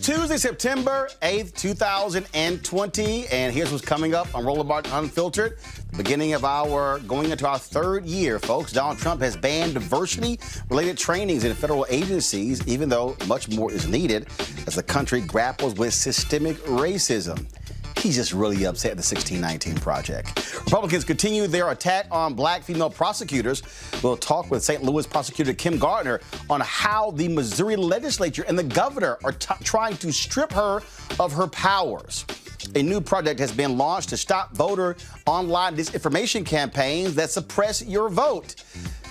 Tuesday, September 8th, 2020, and here's what's coming up on Roland Martin Unfiltered. The beginning of going into our third year, folks. Donald Trump has banned diversity-related trainings in federal agencies, even though much more is needed as the country grapples with systemic racism. He's just really upset at the 1619 Project. Republicans continue their attack on black female prosecutors. We'll talk with St. Louis prosecutor Kim Gardner on how the Missouri legislature and the governor are trying to strip her of her powers. A new project has been launched to stop voter online disinformation campaigns that suppress your vote.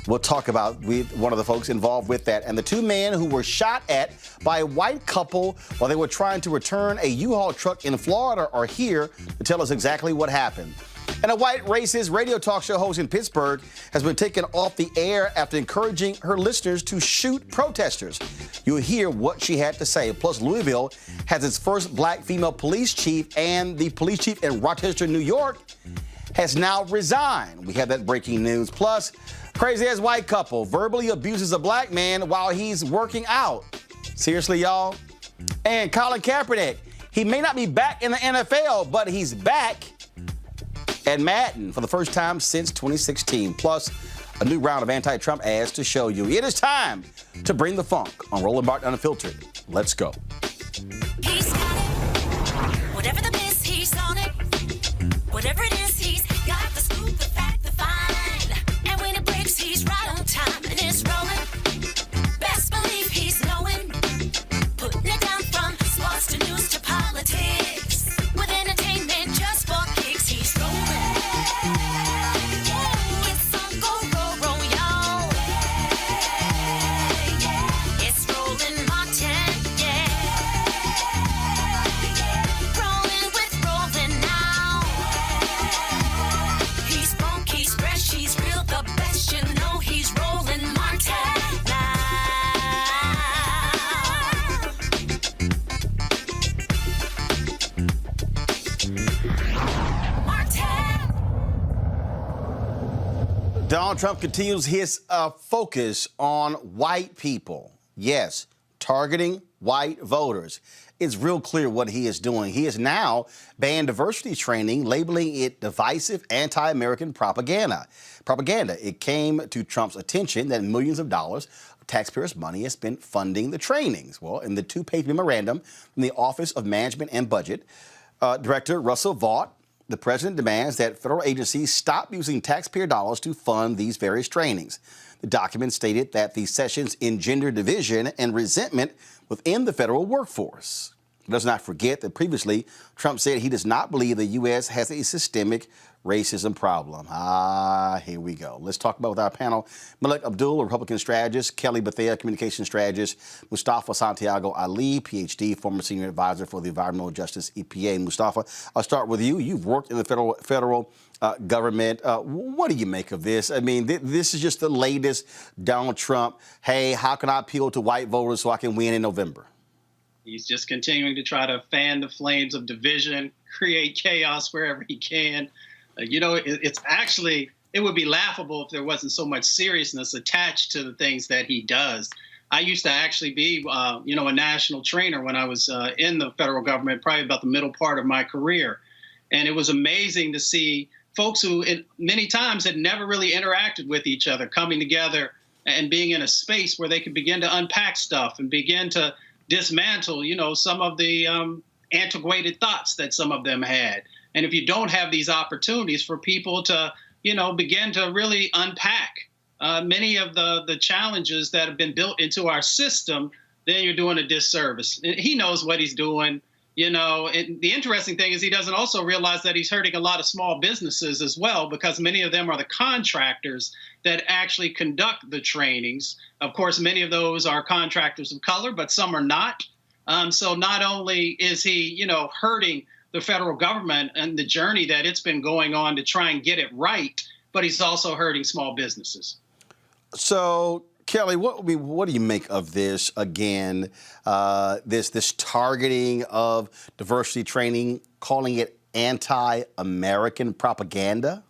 We'll talk about one of the folks involved with that. And the two men who were shot at by a white couple while they were trying to return a U-Haul truck in Florida are here to tell us exactly what happened. And a white racist radio talk show host in Pittsburgh has been taken off the air after encouraging her listeners to shoot protesters. You'll hear what she had to say. Plus, Louisville has its first black female police chief, and the police chief in Rochester, New York, has now resigned. We have that breaking news. Plus, crazy-ass white couple verbally abuses a black man while he's working out. Seriously, y'all? And Colin Kaepernick, he may not be back in the NFL, but he's back at Madden for the first time since 2016. Plus, a new round of anti-Trump ads to show you. It is time to bring the funk on Roland Martin Unfiltered. Let's go. He's got it. Whatever the miss, he's on it. Whatever it is, he's got the scoop, the fact, the find. And when it breaks, he's right on time and it's rolling. Best believe he's knowing. Putting it down from sports to news to politics. With entertainment just for kicks, he's rolling. It's on go, y'all. It's Roland Martin, rolling with Roland now. He's funk, he's fresh, he's real, the best, you know he's Roland Martin now. Martin. Donald Trump continues his focus on white people. Yes, targeting white voters. It's real clear what he is doing. He has now banned diversity training, labeling it divisive anti-American propaganda. It came to Trump's attention that millions of dollars of taxpayers' money has been funding the trainings. Well, in the two-page memorandum from the Office of Management and Budget, Director Russell Vaught, the president demands that federal agencies stop using taxpayer dollars to fund these various trainings. The document stated that the sessions engender division and resentment within the federal workforce. Let's not forget that previously Trump said he does not believe the U.S. has a systemic racism problem. Here we go. Let's talk about with our panel, Malik Abdul, a Republican strategist, Kelly Bethea, communication strategist, Mustafa Santiago Ali, Ph.D., former senior advisor for the Environmental Justice EPA. Mustafa, I'll start with you. You've worked in the federal government. What do you make of this? I mean, this is just the latest Donald Trump. Hey, how can I appeal to white voters so I can win in November? He's just continuing to try to fan the flames of division, create chaos wherever he can. It's actually, it would be laughable if there wasn't so much seriousness attached to the things that he does. I used to actually be, a national trainer when I was in the federal government, probably about the middle part of my career. And it was amazing to see folks who many times had never really interacted with each other coming together and being in a space where they could begin to unpack stuff and begin to dismantle, some of the antiquated thoughts that some of them had. And if you don't have these opportunities for people to, begin to really unpack many of the challenges that have been built into our system, then you're doing a disservice. He knows what he's doing. And the interesting thing is he doesn't also realize that he's hurting a lot of small businesses as well, because many of them are the contractors that actually conduct the trainings. Of course, many of those are contractors of color, but some are not. So not only is he, hurting the federal government and the journey that it's been going on to try and get it right, but he's also hurting small businesses. So, Kelly, what do you make of this again? This targeting of diversity training, calling it anti-American propaganda?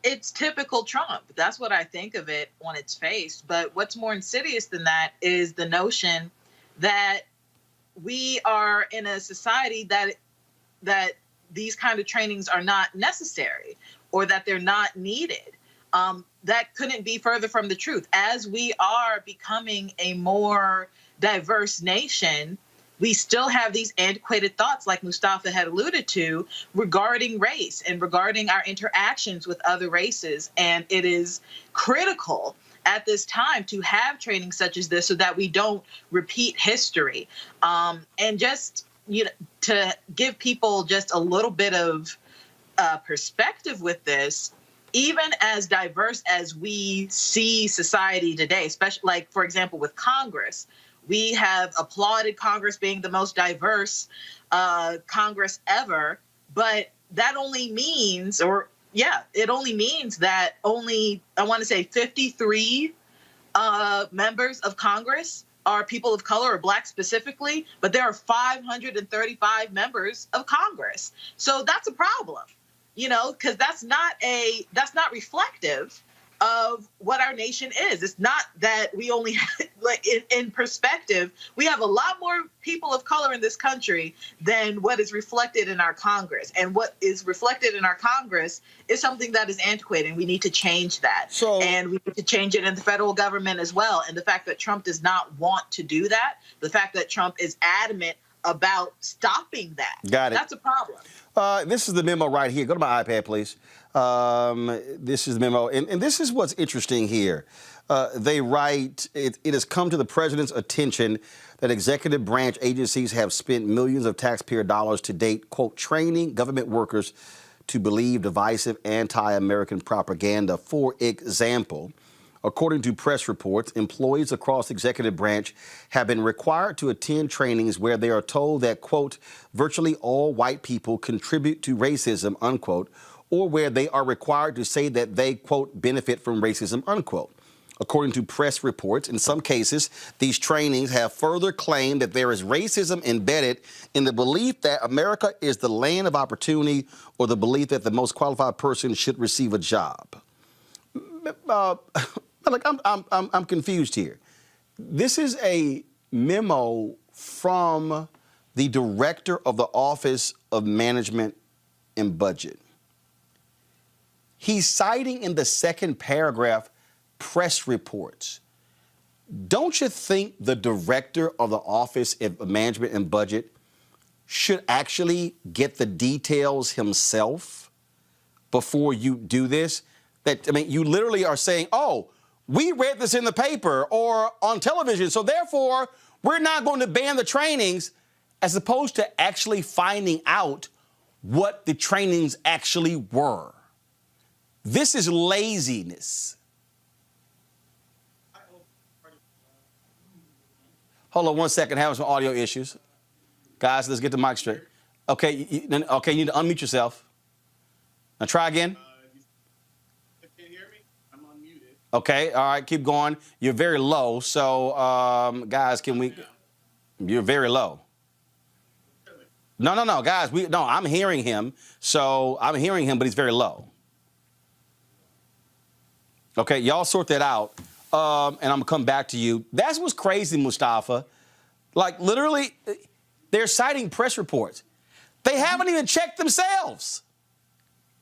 It's typical Trump. That's what I think of it on its face. But what's more insidious than that is the notion that we are in a society that these kind of trainings are not necessary or that they're not needed. That couldn't be further from the truth. As we are becoming a more diverse nation, we still have these antiquated thoughts, like Mustafa had alluded to, regarding race and regarding our interactions with other races. And it is critical at this time to have training such as this so that we don't repeat history. And just, to give people just a little bit of perspective with this, even as diverse as we see society today, especially like, for example, with Congress, we have applauded Congress being the most diverse Congress ever, but that only means, it only means that only, I want to say 53 members of Congress are people of color or Black specifically, but there are 535 members of Congress. So that's a problem. Because that's not reflective of what our nation is. It's not that we only, like in perspective, we have a lot more people of color in this country than what is reflected in our Congress. And what is reflected in our Congress is something that is antiquated. We need to change that. And we need to change it in the federal government as well. And the fact that Trump does not want to do that, the fact that Trump is adamant about stopping that. Got it. That's a problem. This is the memo right here. Go to my iPad, please. This is the memo. And this is what's interesting here. They write, it has come to the president's attention that executive branch agencies have spent millions of taxpayer dollars to date, quote, training government workers to believe divisive anti-American propaganda. For example, according to press reports, employees across the executive branch have been required to attend trainings where they are told that, quote, virtually all white people contribute to racism, unquote, or where they are required to say that they, quote, benefit from racism, unquote. According to press reports, in some cases, these trainings have further claimed that there is racism embedded in the belief that America is the land of opportunity or the belief that the most qualified person should receive a job. Like, I'm confused here. This is a memo from the director of the Office of Management and Budget. He's citing in the second paragraph press reports. Don't you think the director of the Office of Management and Budget should actually get the details himself before you do this? You literally are saying, oh, we read this in the paper or on television, so therefore we're not going to ban the trainings, as opposed to actually finding out what the trainings actually were. This is laziness. Hold on 1 second, having some audio issues. Guys, let's get the mic straight. Okay, you need to unmute yourself. Now try again. Okay, all right, keep going. You're very low, so guys, you're very low. No, guys, I'm hearing him, but he's very low. Okay, y'all sort that out, and I'm gonna come back to you. That's what's crazy, Mustafa. Like, literally, they're citing press reports. They haven't even checked themselves.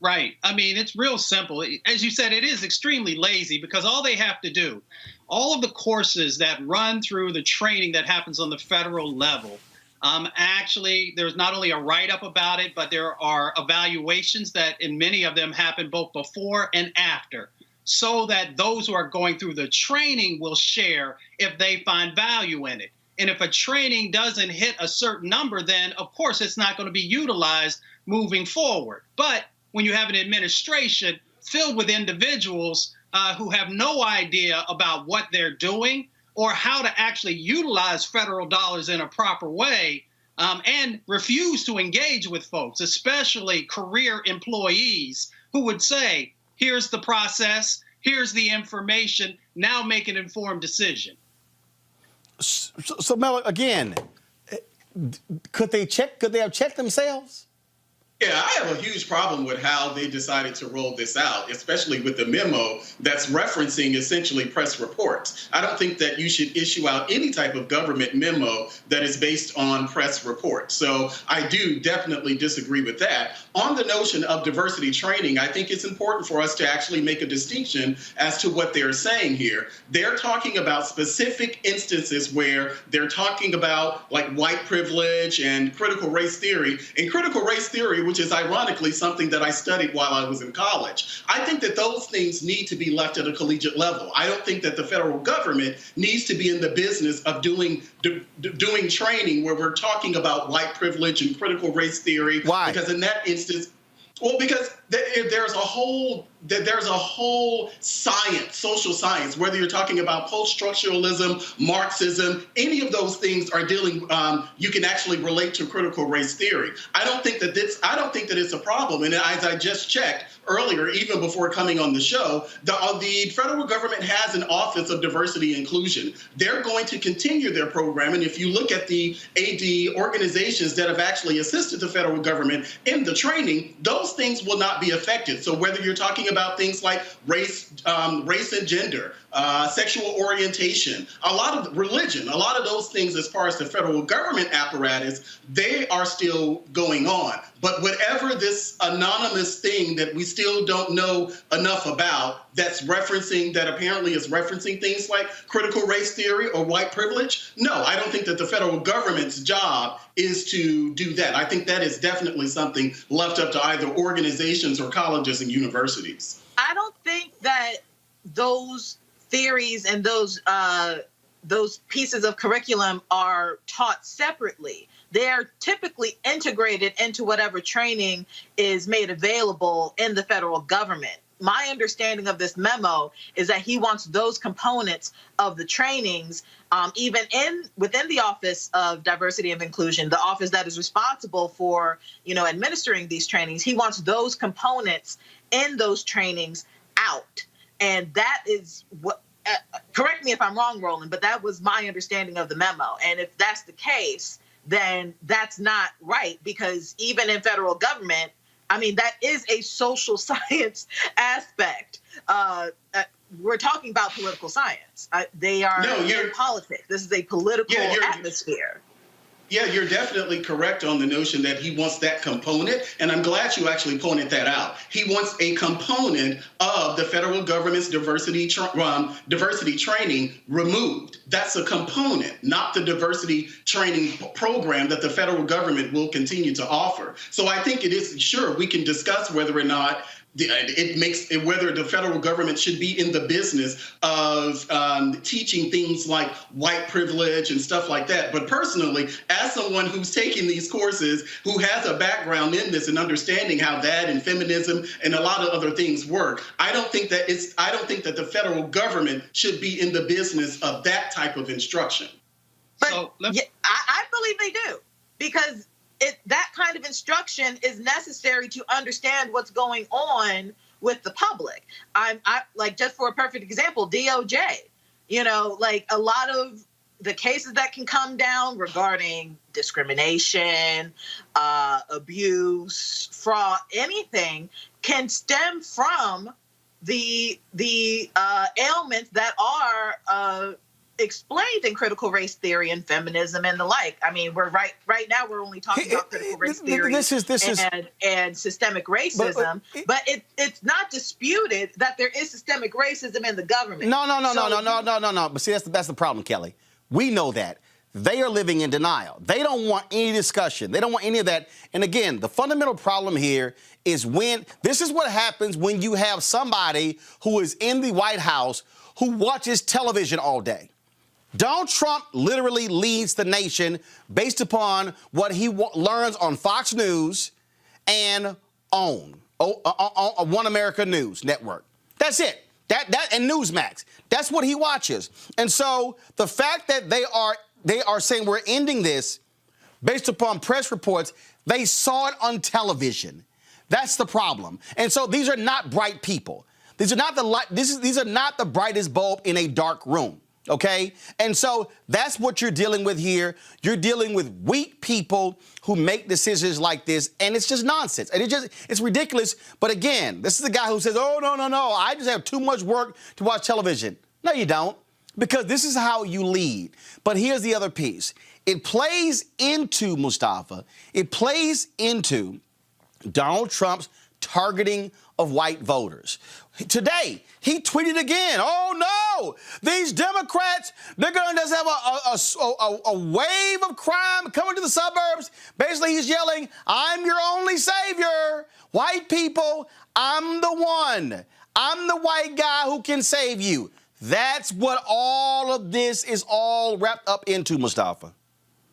Right. I mean, it's real simple. As you said, it is extremely lazy because all they have to do, all of the courses that run through the training that happens on the federal level, actually, there's not only a write-up about it, but there are evaluations that in many of them happen both before and after, so that those who are going through the training will share if they find value in it. And if a training doesn't hit a certain number, then, of course, it's not going to be utilized moving forward. But when you have an administration filled with individuals who have no idea about what they're doing or how to actually utilize federal dollars in a proper way, and refuse to engage with folks, especially career employees who would say, here's the process, here's the information, now make an informed decision. So Mel, again, could they have checked themselves? Yeah, I have a huge problem with how they decided to roll this out, especially with the memo that's referencing essentially press reports. I don't think that you should issue out any type of government memo that is based on press reports. So I do definitely disagree with that. On the notion of diversity training, I think it's important for us to actually make a distinction as to what they're saying here. They're talking about specific instances where they're talking about like white privilege and critical race theory. And critical race theory, which is ironically something that I studied while I was in college. I think that those things need to be left at a collegiate level. I don't think that the federal government needs to be in the business of doing training where we're talking about white privilege and critical race theory. Why? Because in that instance, well, because there's a whole science, social science, whether you're talking about post-structuralism, Marxism, any of those things are dealing. You can actually relate to critical race theory. I don't think that it's a problem. And as I just checked earlier, even before coming on the show, the federal government has an Office of Diversity and Inclusion. They're going to continue their program. And if you look at the AD organizations that have actually assisted the federal government in the training, those things will not be affected. So whether you're talking about things like race and gender, sexual orientation, a lot of religion, a lot of those things as far as the federal government apparatus, they are still going on. But whatever this anonymous thing that we still don't know enough about that apparently is referencing things like critical race theory or white privilege, no, I don't think that the federal government's job is to do that. I think that is definitely something left up to either organizations or colleges and universities. I don't think that those theories and those pieces of curriculum are taught separately. They're typically integrated into whatever training is made available in the federal government. My understanding of this memo is that he wants those components of the trainings, even within the Office of Diversity and Inclusion, the office that is responsible for, administering these trainings. He wants those components in those trainings out. And that is what, correct me if I'm wrong, Roland, but that was my understanding of the memo. And if that's the case, then that's not right, because even in federal government, that is a social science aspect. We're talking about political science. They are in politics. This is a political atmosphere. Yeah, you're definitely correct on the notion that he wants that component, and I'm glad you actually pointed that out. He wants a component of the federal government's diversity training removed. That's a component, not the diversity training program that the federal government will continue to offer. So I think it is, sure, we can discuss whether or not whether the federal government should be in the business of teaching things like white privilege and stuff like that. But personally, as someone who's taking these courses, who has a background in this and understanding how that and feminism and a lot of other things work, I don't think that the federal government should be in the business of that type of instruction. But I believe they do, because that kind of instruction is necessary to understand what's going on with the public. I like, just for a perfect example, DOJ, a lot of the cases that can come down regarding discrimination, abuse, fraud, anything can stem from the ailments that are explained in critical race theory and feminism and the like. We're right now we're only talking about critical race theory and systemic racism, but it's not disputed that there is systemic racism in the government. No. But see, that's the problem, Kelly. We know that. They are living in denial. They don't want any discussion. They don't want any of that. And again, the fundamental problem here is this is what happens when you have somebody who is in the White House who watches television all day. Donald Trump literally leads the nation based upon what he learns on Fox News and on One America News Network. That's it. That and Newsmax. That's what he watches. And so the fact that they are saying we're ending this based upon press reports, they saw it on television. That's the problem. And so these are not bright people. These are not the brightest bulb in a dark room. Okay? And so that's what you're dealing with here. You're dealing with weak people who make decisions like this, and it's just nonsense. And it's ridiculous. But again, this is a guy who says, oh, no, I just have too much work to watch television. No, you don't, because this is how you lead. But here's the other piece. It plays into, Mustafa, it plays into Donald Trump's targeting of white voters. Today, he tweeted again, oh no, these Democrats, they're going to just have a wave of crime coming to the suburbs. Basically, he's yelling, I'm your only savior. White people, I'm the one. I'm the white guy who can save you. That's what all of this is all wrapped up into, Mustafa.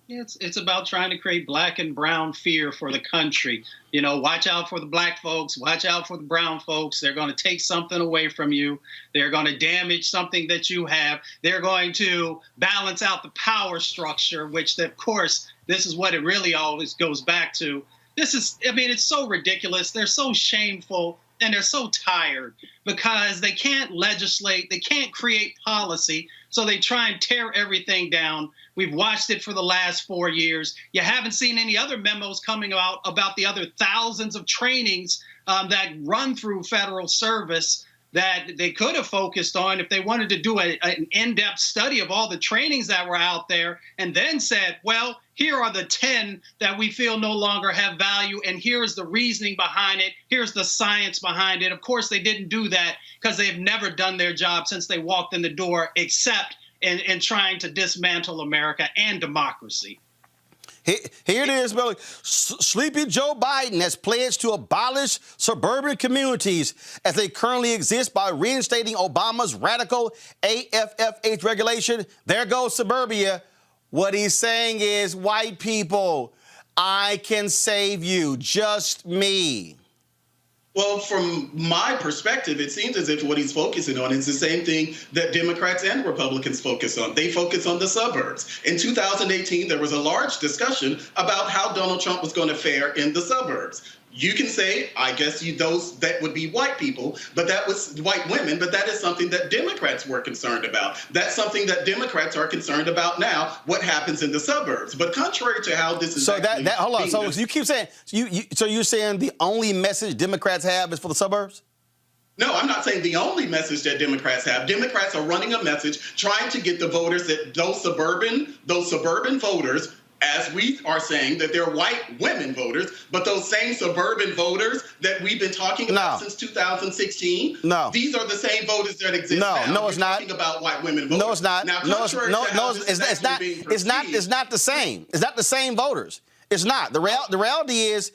It's about trying to create black and brown fear for the country. You know, watch out for the black folks, watch out for the brown folks. They're going to take something away from you. They're going to damage something that you have. They're going to balance out the power structure, which, of course, this is what it really always goes back to. It's so ridiculous. They're so shameful. And they're so tired because they can't legislate, they can't create policy, so they try and tear everything down. We've watched it for the last 4 years. You haven't seen any other memos coming out about the other thousands of trainings that run through federal service that they could have focused on if they wanted to do an in-depth study of all the trainings that were out there and then said, well, here are the 10 that we feel no longer have value, and here's the reasoning behind it. Here's the science behind it. Of course, they didn't do that because they've never done their job since they walked in the door, except in trying to dismantle America and democracy. Here it is, Billy. Sleepy Joe Biden has pledged to abolish suburban communities as they currently exist by reinstating Obama's radical AFFH regulation. There goes suburbia. What he's saying is, white people, I can save you, just me. Well, from my perspective, it seems as if what he's focusing on is the same thing that Democrats and Republicans focus on. They focus on the suburbs. In 2018, there was a large discussion about how Donald Trump was going to fare in the suburbs. You can say, I guess those that would be white people, but that was white women, but that is something that Democrats were concerned about. That's something that Democrats are concerned about now, what happens in the suburbs. But contrary to how this is hold on. So you keep saying, so you're saying the only message Democrats have is for the suburbs? No, I'm not saying the only message that Democrats have. Democrats are running a message trying to get the voters that those suburban voters, as we are saying, that they're white women voters, but those same suburban voters that we've been talking about since 2016, these are the same voters that exist now. No, it's not. Talking about white women voters. No, it's not. Now, it's not the same. It's not the same voters. It's not. The reality is,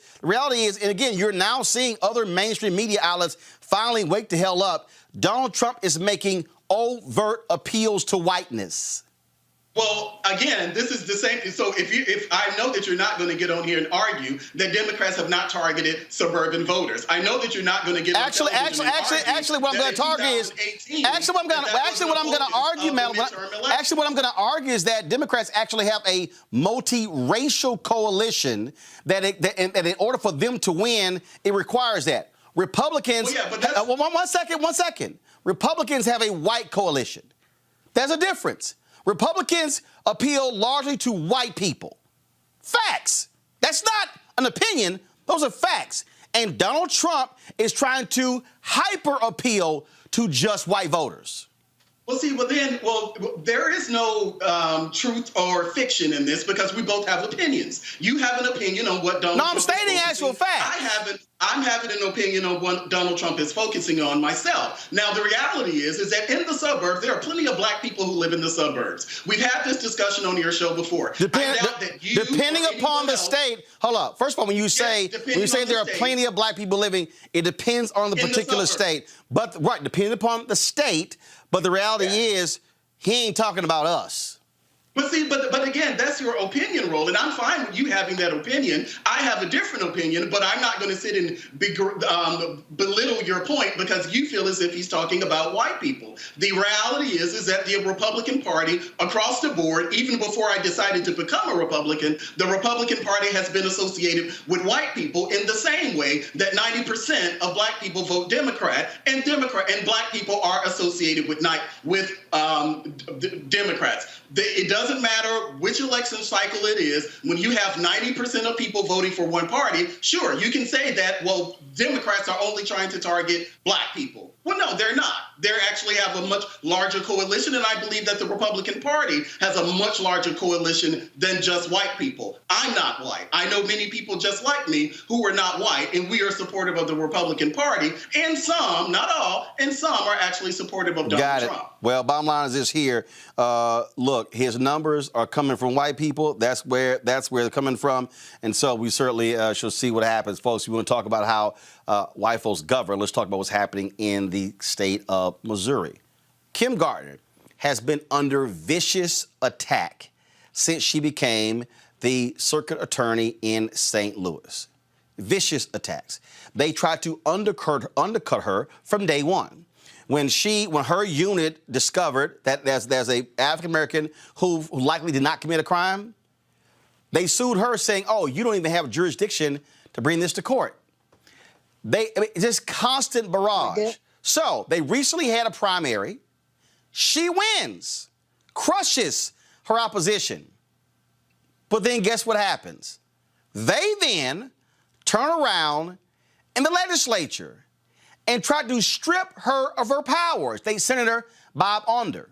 and again, you're now seeing other mainstream media outlets finally wake the hell up. Donald Trump is making overt appeals to whiteness. Well, again, this is the same. So if I know that you're not going to get on here and argue that Democrats have not targeted suburban voters. I know that you're not going to get actually what I'm going to argue is that Democrats actually have a multiracial coalition that in order for them to win, it requires that. Republicans, one second. Republicans have a white coalition. There's a difference. Republicans appeal largely to white people. Facts. That's not an opinion. Those are facts. And Donald Trump is trying to hyper appeal to just white voters. Well, see, there is no truth or fiction in this because we both have opinions. You have an opinion on what Donald Trump is focusing on. No, I'm stating actual facts. I'm having an opinion on what Donald Trump is focusing on myself. Now, the reality is that in the suburbs, there are plenty of black people who live in the suburbs. We've had this discussion on your show before. Depending upon the state, hold up. First of all, when you say there are plenty of black people living, it depends on the particular state. But depending upon the state. But the reality is, he ain't talking about us. But see, but again, that's your opinion, role, and I'm fine with you having that opinion. I have a different opinion, but I'm not going to sit and belittle your point because you feel as if he's talking about white people. The reality is that the Republican Party across the board, even before I decided to become a Republican, the Republican Party has been associated with white people in the same way that 90% of black people vote Democrat, and black people are associated with Democrats. It doesn't matter which election cycle it is. When you have 90% of people voting for one party, sure, you can say that, well, Democrats are only trying to target black people. Well, no, they're not. They actually have a much larger coalition, and I believe that the Republican Party has a much larger coalition than just white people. I'm not white. I know many people just like me who are not white, and we are supportive of the Republican Party, and some, not all, and some are actually supportive of Donald Trump. Well, bottom line is this here. Look, his numbers are coming from white people. That's where they're coming from. And so we certainly shall see what happens. Folks, we want to talk about how white folks govern. Let's talk about what's happening in the state of Missouri. Kim Gardner has been under vicious attack since she became the circuit attorney in St. Louis. Vicious attacks. They tried to undercut her from day one. When her unit discovered that there's a African American who likely did not commit a crime, they sued her saying, "Oh, you don't even have jurisdiction to bring this to court." Just constant barrage. So they recently had a primary. She wins, crushes her opposition. But then guess what happens? They then turn around in the legislature and tried to strip her of her powers. State Senator Bob Onder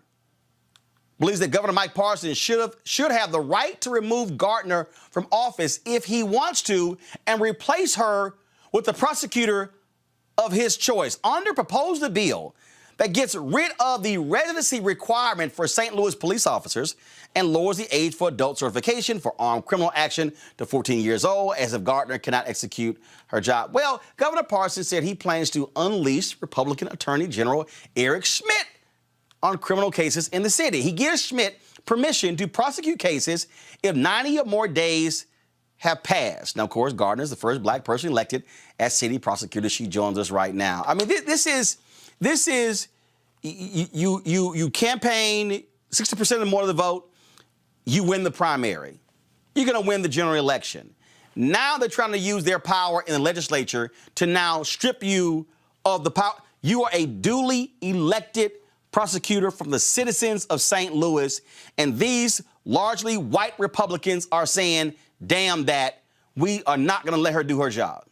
believes that Governor Mike Parsons should have the right to remove Gardner from office if he wants to and replace her with the prosecutor of his choice. Onder proposed a bill that gets rid of the residency requirement for St. Louis police officers and lowers the age for adult certification for armed criminal action to 14 years old, as if Gardner cannot execute her job. Well, Governor Parsons said he plans to unleash Republican Attorney General Eric Schmitt on criminal cases in the city. He gives Schmitt permission to prosecute cases if 90 or more days have passed. Now, of course, Gardner is the first black person elected as city prosecutor. She joins us right now. I mean, this is you campaign 60% or more of the vote, you win the primary. You're going to win the general election. Now they're trying to use their power in the legislature to now strip you of the power. You are a duly elected prosecutor from the citizens of St. Louis, and these largely white Republicans are saying, damn that, we are not going to let her do her job.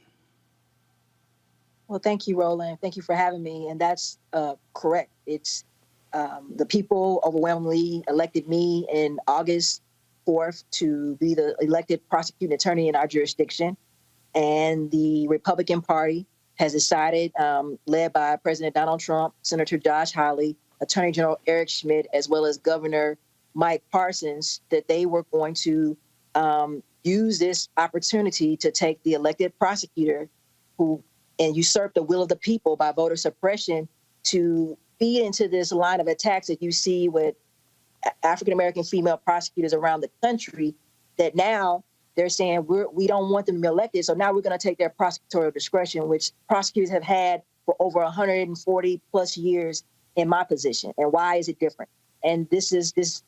Well, thank you, Roland. Thank you for having me. And that's correct. It's the people overwhelmingly elected me in August 4th to be the elected prosecuting attorney in our jurisdiction. And the Republican Party has decided, led by President Donald Trump, Senator Josh Hawley, Attorney General Eric Schmitt, as well as Governor Mike Parsons, that they were going to use this opportunity to take the elected prosecutor and usurp the will of the people by voter suppression to feed into this line of attacks that you see with African-American female prosecutors around the country, that now they're saying we don't want them to be elected, so now we're going to take their prosecutorial discretion, which prosecutors have had for over 140 plus years in my position. And why is it different? And this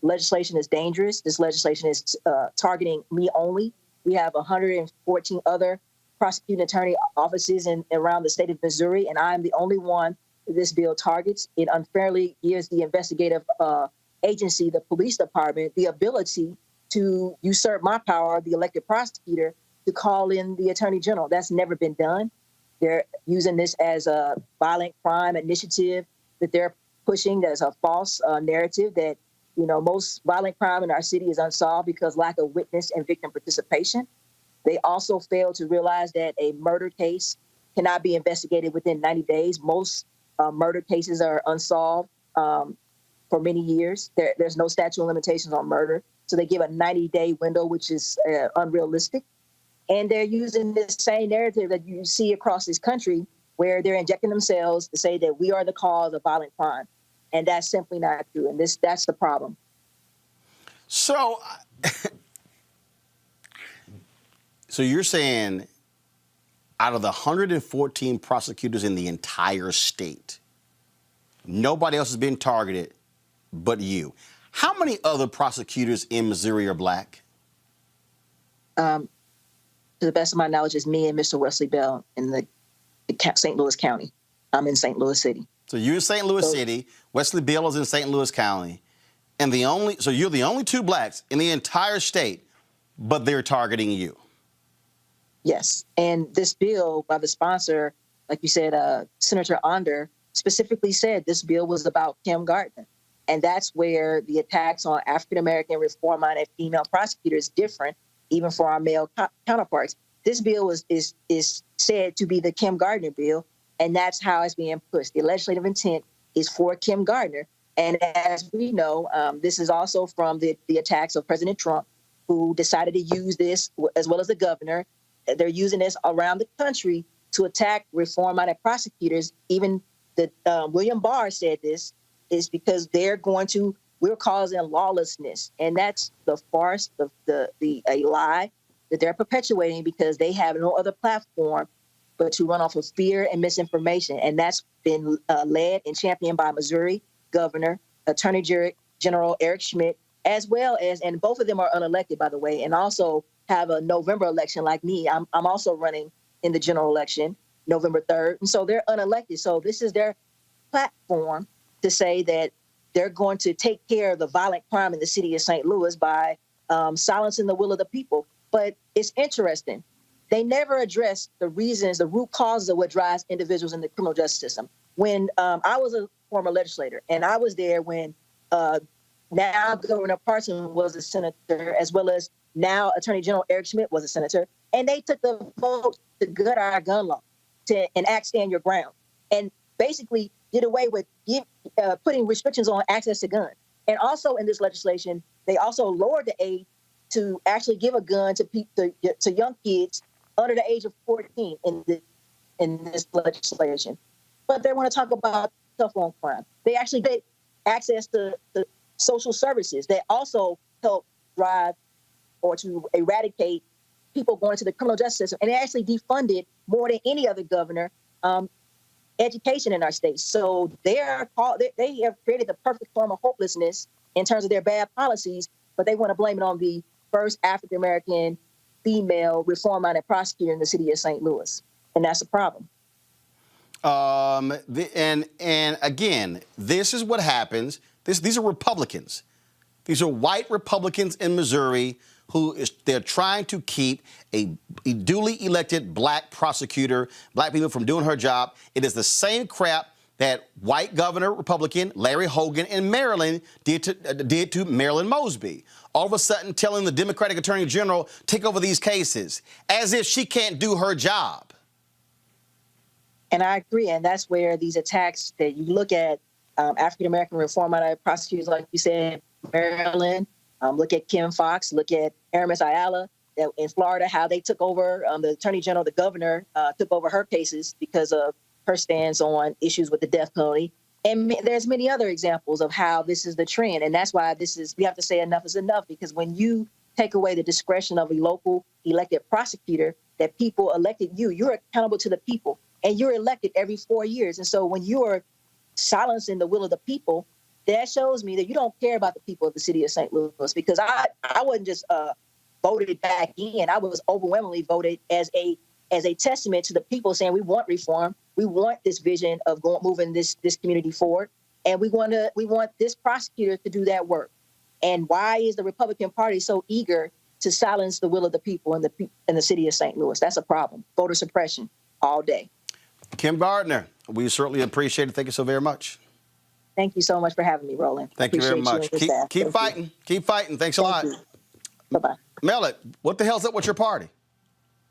legislation is dangerous. This legislation is targeting me only. We have 114 other prosecuting attorney offices around the state of Missouri, and I'm the only one that this bill targets. It unfairly gives the investigative agency, the police department, the ability to usurp my power, the elected prosecutor, to call in the attorney general. That's never been done. They're using this as a violent crime initiative that they're pushing. That's a false narrative that, most violent crime in our city is unsolved because lack of witness and victim participation. They also fail to realize that a murder case cannot be investigated within 90 days. Most murder cases are unsolved for many years. There's no statute of limitations on murder. So they give a 90-day window, which is unrealistic. And they're using this same narrative that you see across this country where they're injecting themselves to say that we are the cause of violent crime. And that's simply not true. And that's the problem. So, so you're saying out of the 114 prosecutors in the entire state, nobody else has been targeted but you. How many other prosecutors in Missouri are black? To the best of my knowledge, it's me and Mr. Wesley Bell in the St. Louis County. I'm in St. Louis City. So you're in St. Louis City. Wesley Bell is in St. Louis County. And so you're the only two blacks in the entire state, but they're targeting you. Yes. And this bill by the sponsor, like you said, Senator Onder, specifically said this bill was about Kim Gardner. And that's where the attacks on African-American reform-minded female prosecutors is different, even for our male counterparts. This bill is said to be the Kim Gardner bill, and that's how it's being pushed. The legislative intent is for Kim Gardner. And as we know, this is also from the attacks of President Trump, who decided to use this, as well as the governor. They're using this around the country to attack reform-minded prosecutors. Even William Barr said this is because we're causing lawlessness. And that's the farce, a lie that they're perpetuating because they have no other platform but to run off of fear and misinformation. And that's been led and championed by Missouri Governor, Attorney General Eric Schmidt, as well as, and both of them are unelected, by the way, and also have a November election like me. I'm also running in the general election, November 3rd. And so they're unelected. So this is their platform to say that they're going to take care of the violent crime in the city of St. Louis by silencing the will of the people. But it's interesting. They never address the reasons, the root causes of what drives individuals in the criminal justice system. When I was a former legislator, and I was there when now Governor Parson was a senator, as well as now Attorney General Eric Schmidt was a senator, and they took the vote to gut our gun law, to enact stand your ground, and basically did away with putting restrictions on access to guns. And also in this legislation, they also lowered the age to actually give a gun to young kids under the age of 14 in this legislation. But they want to talk about cell phone crime. They actually get access to social services that also help drive or to eradicate people going to the criminal justice system. And they actually defunded more than any other governor education in our state. So they have created the perfect form of hopelessness in terms of their bad policies, but they want to blame it on the first African-American female reform-minded prosecutor in the city of St. Louis. And that's a problem. And again, this is what happens. These are Republicans. These are white Republicans in Missouri they're trying to keep a duly elected black prosecutor, black people from doing her job. It is the same crap that white governor Republican Larry Hogan in Maryland did to Marilyn Mosby. All of a sudden telling the Democratic Attorney General, take over these cases, as if she can't do her job. And I agree. And that's where these attacks that you look at African-American reform-minded prosecutors, like you said, Maryland, look at Kim Foxx, look at Aramis Ayala in Florida, how they took over, the Attorney General, the governor, took over her cases because of her stance on issues with the death penalty. And there's many other examples of how this is the trend. And that's why we have to say enough is enough, because when you take away the discretion of a local elected prosecutor that people elected you're accountable to the people, and you're elected every 4 years. And so when you're silencing the will of the people, that shows me that you don't care about the people of the city of St. Louis, because I wasn't just voted back in. I was overwhelmingly voted as a testament to the people saying we want reform. We want this vision of moving this community forward. And we want this prosecutor to do that work. And why is the Republican Party so eager to silence the will of the people in the city of St. Louis? That's a problem. Voter suppression all day. Kim Gardner, we certainly appreciate it. Thank you so very much. Thank you so much for having me, Roland. Thank you very much. Keep fighting. Keep fighting. Thanks a lot. Bye-bye. Mellet, what the hell's up with your party?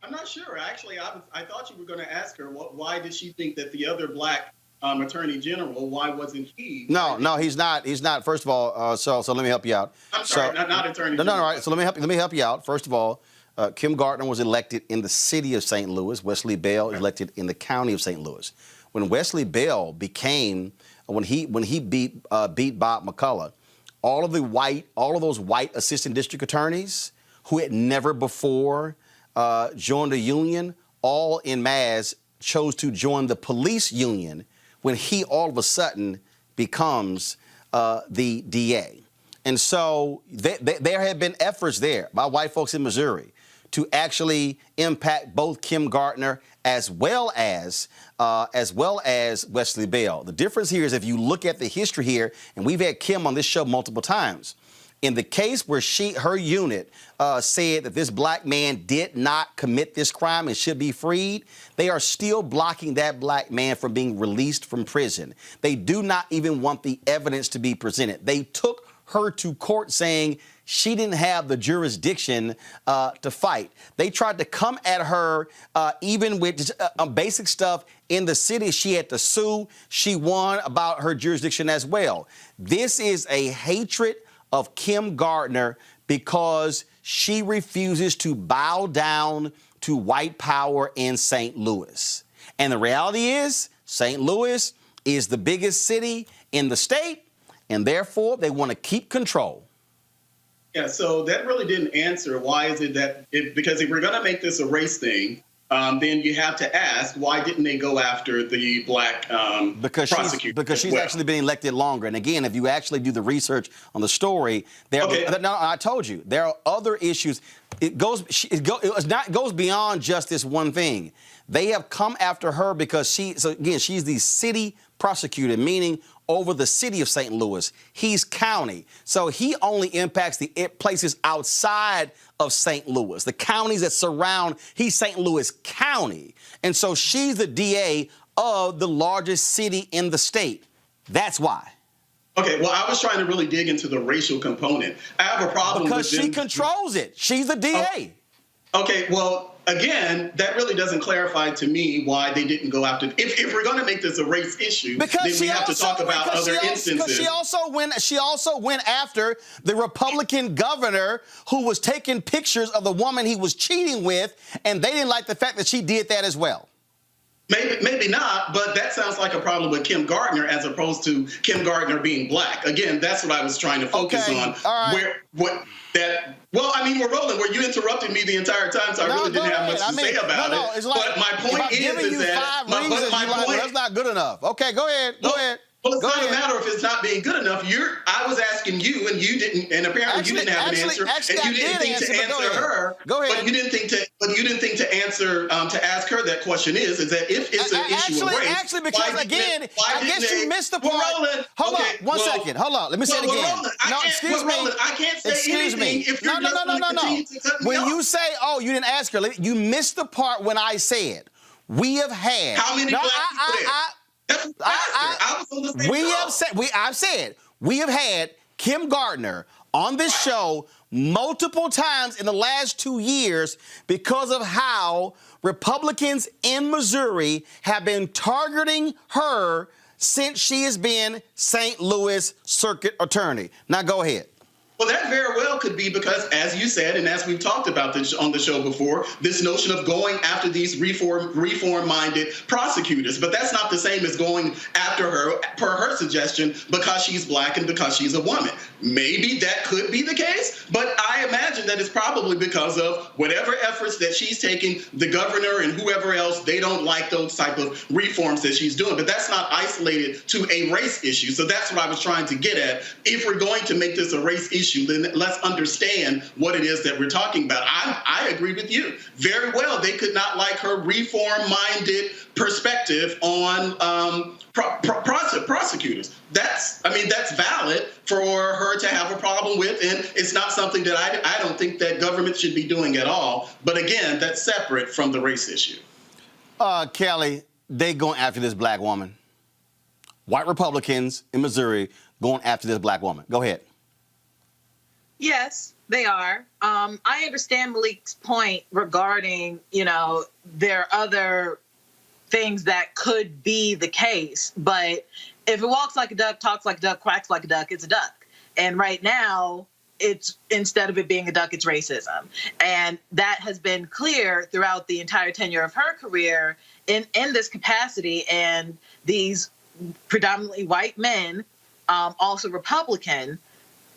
I'm not sure. Actually, I thought you were going to ask her why did she think that the other black attorney general, why wasn't he? No, he's not. He's not. First of all, so let me help you out. I'm sorry, not attorney general. No, all right. So let me help you out. First of all, Kim Gardner was elected in the city of St. Louis. Wesley Bell elected in the county of St. Louis. When Wesley Bell when he beat Bob McCullough, all of those white assistant district attorneys who had never before joined a union, all en masse chose to join the police union when he all of a sudden becomes the DA. And so there have been efforts there by white folks in Missouri to actually impact both Kim Gardner as well as Wesley Bell. The difference here is if you look at the history here, and we've had Kim on this show multiple times, in the case where her unit said that this black man did not commit this crime and should be freed, they are still blocking that black man from being released from prison. They do not even want the evidence to be presented. They took her to court saying she didn't have the jurisdiction to fight. They tried to come at her even with just, basic stuff in the city. She had to sue. She won about her jurisdiction as well. This is a hatred of Kim Gardner because she refuses to bow down to white power in St. Louis. And the reality is St. Louis is the biggest city in the state, and therefore they want to keep control. Yeah, so that really didn't answer why is it that because if we're going to make this a race thing, then you have to ask, why didn't they go after the black prosecutor? Because she's actually been elected longer. And again, if you actually do the research on the story, I told you, there are other issues. It goes beyond just this one thing. They have come after her because she's the city prosecutor, meaning over the city of St. Louis. He's county. So he only impacts the places outside of St. Louis, the counties that surround, he's St. Louis County. And so she's the DA of the largest city in the state. That's why. Okay, well, I was trying to really dig into the racial component. I have a problem because she controls it. She's the DA. Okay, well, again, that really doesn't clarify to me why they didn't go after. If we're going to make this a race issue, then we have to talk about other instances. Because she also went after the Republican governor who was taking pictures of the woman he was cheating with, and they didn't like the fact that she did that as well. Maybe not, but that sounds like a problem with Kim Gardner as opposed to Kim Gardner being black. Again, that's what I was trying to focus on. All right. Well, I mean, we're rolling. Where you interrupted me the entire time, so I really didn't have much to say about it. It's like, but my point is that that's not good enough. Okay, go ahead. Go ahead. Well, it's not a matter if it's not being good enough. I was asking you, and you didn't, and apparently you didn't have an answer, and you didn't think to answer her. Go ahead. But you didn't think to answer to ask her that question is that if it's an issue of race. Actually, because again, I guess you missed the part. Hold on, one second. Hold on. Let me say it again. No, excuse me. I can't say anything if you're just going to continue to cut me When off. you say, "Oh, you didn't ask her," you missed the part when I said we have had how many black people there? I was on the same I've said we have had Kim Gardner on this show multiple times in the last 2 years because of how Republicans in Missouri have been targeting her since she has been St. Louis Circuit Attorney. Now go ahead. Well, that very well could be because, as you said, and as we've talked about this on the show before, this notion of going after these reform-minded prosecutors. But that's not the same as going after her, per her suggestion, because she's black and because she's a woman. Maybe that could be the case, but I imagine that it's probably because of whatever efforts that she's taking, the governor and whoever else, they don't like those type of reforms that she's doing. But that's not isolated to a race issue. So that's what I was trying to get at. If we're going to make this a race issue, then let's understand what it is that we're talking about. I agree with you. Very well, they could not like her reform-minded perspective on prosecutors. That's valid for her to have a problem with, and it's not something that I don't think that government should be doing at all. But again, that's separate from the race issue. Kelly, they going after this black woman. White Republicans in Missouri going after this black woman. Go ahead. Yes, they are. I understand Malik's point regarding, there are other things that could be the case. But if it walks like a duck, talks like a duck, quacks like a duck, it's a duck. And right now, it's instead of it being a duck, it's racism. And that has been clear throughout the entire tenure of her career in this capacity. And these predominantly white men, also Republican,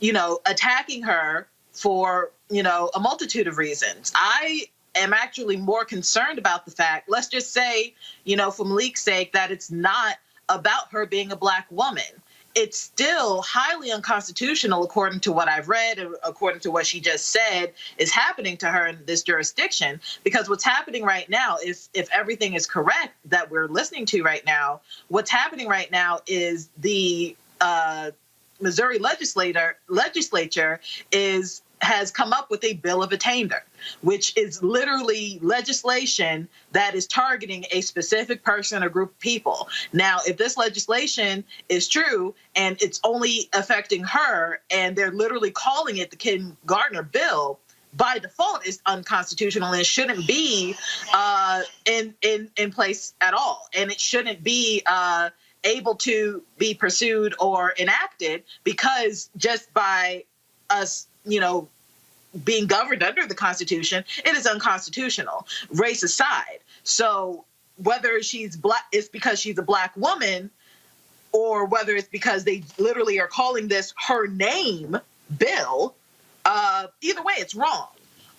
attacking her for, a multitude of reasons. I am actually more concerned about the fact, let's just say, for Malik's sake, that it's not about her being a Black woman. It's still highly unconstitutional, according to what I've read, and according to what she just said is happening to her in this jurisdiction. Because what's happening right now, if everything is correct that we're listening to right now, what's happening right now is the Missouri legislature has come up with a bill of attainder, which is literally legislation that is targeting a specific person or group of people. Now, if this legislation is true and it's only affecting her, and they're literally calling it the Kim Gardner bill, by default is unconstitutional, and it shouldn't be in place at all, and it shouldn't be able to be pursued or enacted, because just by us, being governed under the Constitution, it is unconstitutional, race aside. So whether she's Black, it's because she's a Black woman, or whether it's because they literally are calling this her name bill, either way, it's wrong.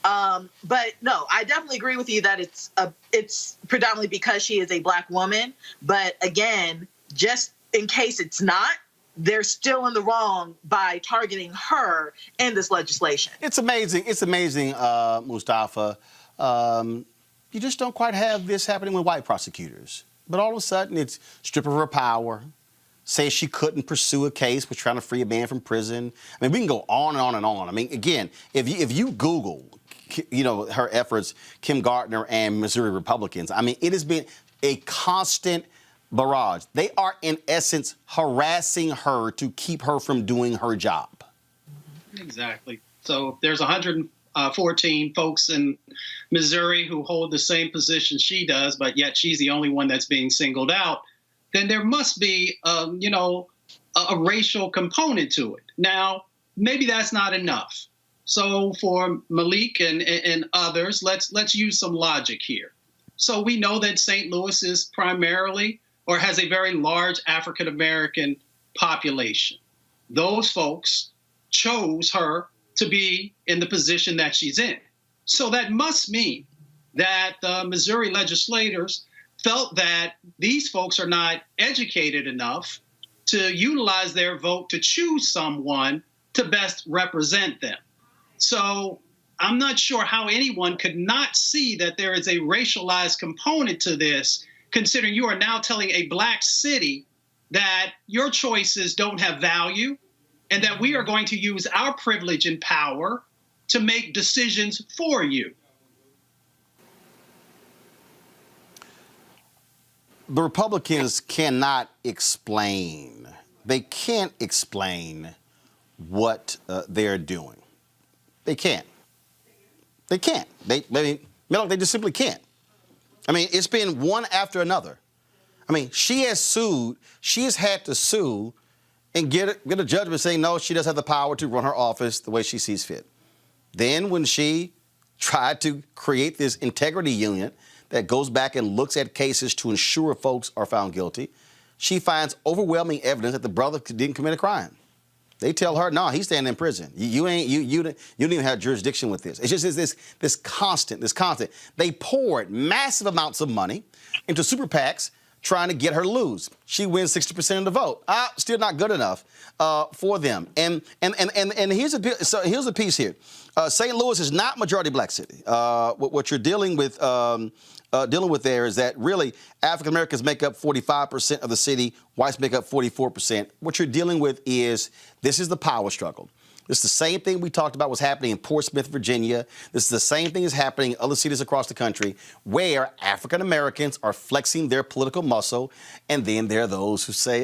But no, I definitely agree with you that it's predominantly because she is a Black woman. But again, just in case it's not, they're still in the wrong by targeting her in this legislation. It's amazing. It's amazing, Mustafa. You just don't quite have this happening with white prosecutors. But all of a sudden, it's strip of her power, say she couldn't pursue a case, was trying to free a man from prison. I mean, we can go on and on and on. I mean, again, if you Google, her efforts, Kim Gardner and Missouri Republicans, I mean, it has been a constant barrage. They are, in essence, harassing her to keep her from doing her job. Exactly. So there's 114 folks in Missouri who hold the same position she does, but yet she's the only one that's being singled out. Then there must be, a racial component to it. Now, maybe that's not enough. So for Malik and others, let's use some logic here. So we know that St. Louis is primarily, or has a very large African-American population. Those folks chose her to be in the position that she's in. So that must mean that the Missouri legislators felt that these folks are not educated enough to utilize their vote to choose someone to best represent them. So I'm not sure how anyone could not see that there is a racialized component to this, considering you are now telling a Black city that your choices don't have value and that we are going to use our privilege and power to make decisions for you. The Republicans cannot explain. They can't explain what they're doing. They can't. They can't. They just simply can't. I mean, it's been one after another. I mean, she has sued. She has had to sue and get a judgment saying, no, she does have the power to run her office the way she sees fit. Then when she tried to create this integrity unit that goes back and looks at cases to ensure folks are found guilty, she finds overwhelming evidence that the brother didn't commit a crime. They tell her, no, he's staying in prison. You don't even have jurisdiction with this. It's just this constant. They poured massive amounts of money into super PACs trying to get her to lose. She wins 60% of the vote. Still not good enough for them. And here's the piece here. St. Louis is not majority Black city. What you're dealing with there is that really African Americans make up 45% of the city, whites make up 44%. What you're dealing with is this is the power struggle. This is the same thing we talked about was happening in Portsmouth, Virginia. This is the same thing that's happening in other cities across the country where African Americans are flexing their political muscle, and then there are those who say,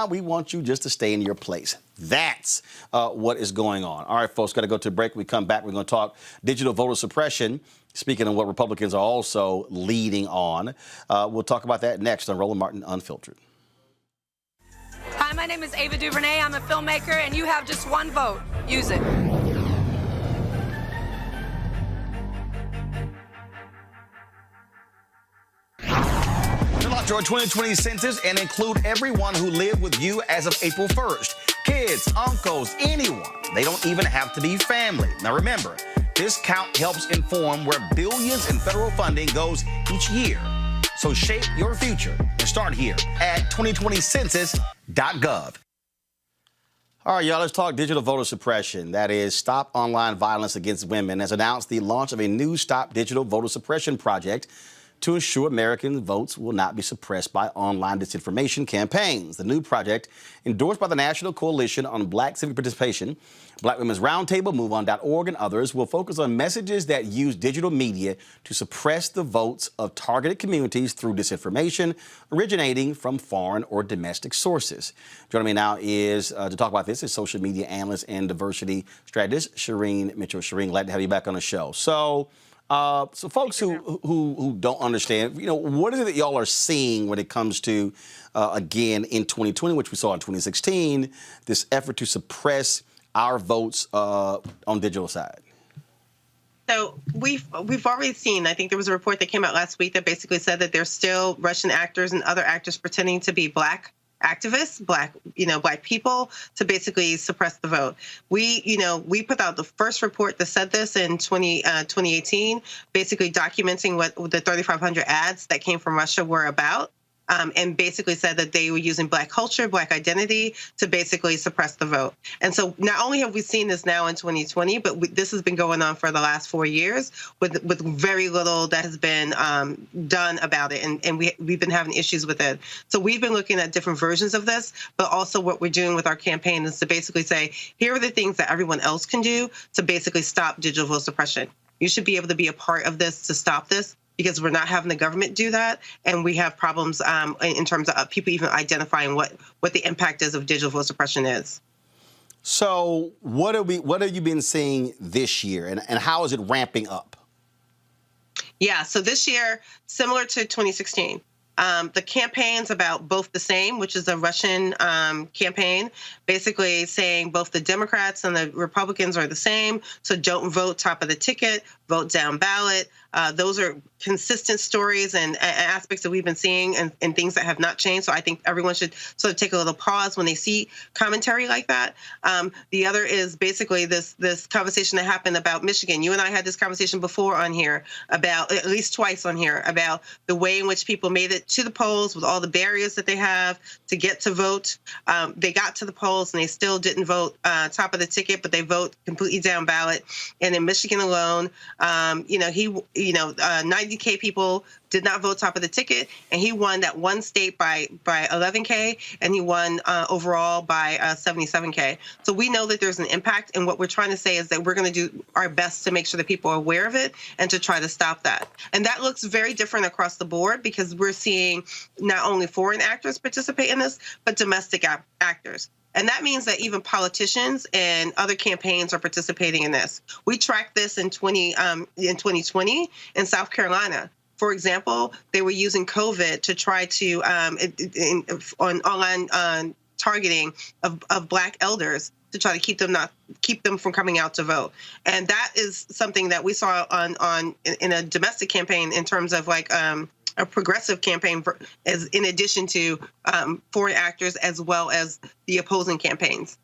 we want you just to stay in your place. That's what is going on. All right, folks, got to go to a break. When we come back, we're going to talk digital voter suppression, speaking of what Republicans are also leading on. We'll talk about that next on Roland Martin Unfiltered. Hi, my name is Ava DuVernay. I'm a filmmaker, and you have just one vote. Use it. Fill out your 2020 census and include everyone who lived with you as of April 1st. kids, uncles, anyone. They don't even have to be family. Now remember, this count helps inform where billions in federal funding goes each year. So shape your future and start here at 2020census.gov. All right, y'all, let's talk digital voter suppression. That is, Stop Online Violence Against Women has announced the launch of a new Stop Digital Voter Suppression project to ensure American votes will not be suppressed by online disinformation campaigns. The new project, endorsed by the National Coalition on Black Civic Participation, Black Women's Roundtable, MoveOn.org, and others, will focus on messages that use digital media to suppress the votes of targeted communities through disinformation originating from foreign or domestic sources. Joining me now is, to talk about this, is social media analyst and diversity strategist Shireen Mitchell. Shireen, glad to have you back on the show. So folks who don't understand, what is it that y'all are seeing when it comes to, again, in 2020, which we saw in 2016, this effort to suppress our votes on digital side? So we've already seen, I think there was a report that came out last week that basically said that there's still Russian actors and other actors pretending to be Black activists, Black people, to basically suppress the vote. We put out the first report that said this in 2018, basically documenting what the 3,500 ads that came from Russia were about. And basically said that they were using Black culture, Black identity to basically suppress the vote. And so not only have we seen this now in 2020, but this has been going on for the last 4 years with very little that has been done about it. And we've been having issues with it. So we've been looking at different versions of this, but also what we're doing with our campaign is to basically say, here are the things that everyone else can do to basically stop digital vote suppression. You should be able to be a part of this to stop this, because we're not having the government do that, and we have problems in terms of people even identifying what the impact is of digital vote suppression is. So what have you been seeing this year, and how is it ramping up? Yeah, so this year, similar to 2016, the campaign's about both the same, which is a Russian campaign, basically saying both the Democrats and the Republicans are the same, so don't vote top of the ticket, vote down ballot. Those are consistent stories and aspects that we've been seeing and things that have not changed. So I think everyone should sort of take a little pause when they see commentary like that. The other is basically this conversation that happened about Michigan. You and I had this conversation before on here about, at least twice on here, about the way in which people made it to the polls with all the barriers that they have to get to vote. They got to the polls and they still didn't vote top of the ticket, but they vote completely down ballot. And in Michigan alone, 90K people did not vote top of the ticket, and he won that one state by 11K, and he won overall by 77K. So we know that there's an impact, and what we're trying to say is that we're going to do our best to make sure that people are aware of it and to try to stop that. And that looks very different across the board because we're seeing not only foreign actors participate in this, but domestic actors. And that means that even politicians and other campaigns are participating in this. We tracked this in 2020 in South Carolina. For example, they were using COVID to try to on online targeting of Black elders to try to keep them from coming out to vote. And that is something that we saw in a domestic campaign in terms of like a progressive campaign as in addition to foreign actors as well as the opposing campaigns.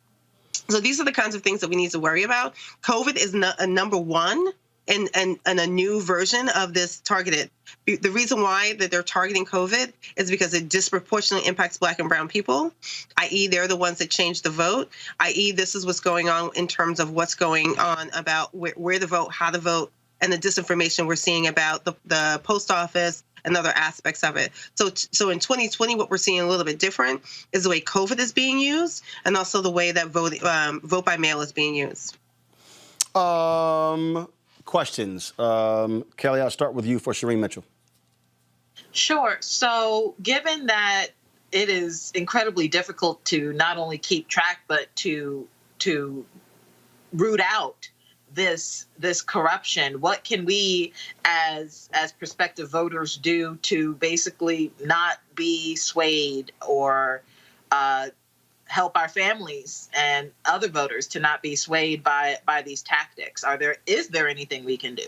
So these are the kinds of things that we need to worry about. COVID is a number one and a new version of this targeted. The reason why that they're targeting COVID is because it disproportionately impacts Black and brown people, i.e. they're the ones that change the vote, i.e. this is what's going on in terms of what's going on about where to vote, how to vote, and the disinformation we're seeing about the post office and other aspects of it. So in 2020, what we're seeing a little bit different is the way COVID is being used and also the way that vote by mail is being used. Questions. Kelly, I'll start with you for Shireen Mitchell. Sure. So given that it is incredibly difficult to not only keep track, but to root out this corruption, what can we as prospective voters do to basically not be swayed or help our families and other voters to not be swayed by these tactics? Is there anything we can do?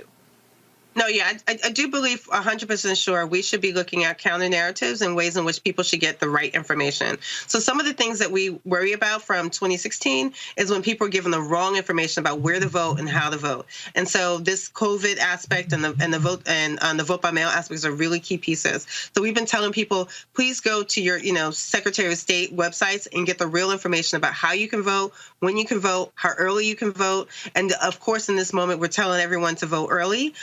No, yeah, I do believe 100% sure we should be looking at counter narratives and ways in which people should get the right information. So some of the things that we worry about from 2016 is when people are given the wrong information about where to vote and how to vote. And so this COVID aspect and the vote and the vote by mail aspects are really key pieces. So we've been telling people, please go to your, Secretary of State websites and get the real information about how you can vote, when you can vote, how early you can vote. And of course, in this moment, we're telling everyone to vote early.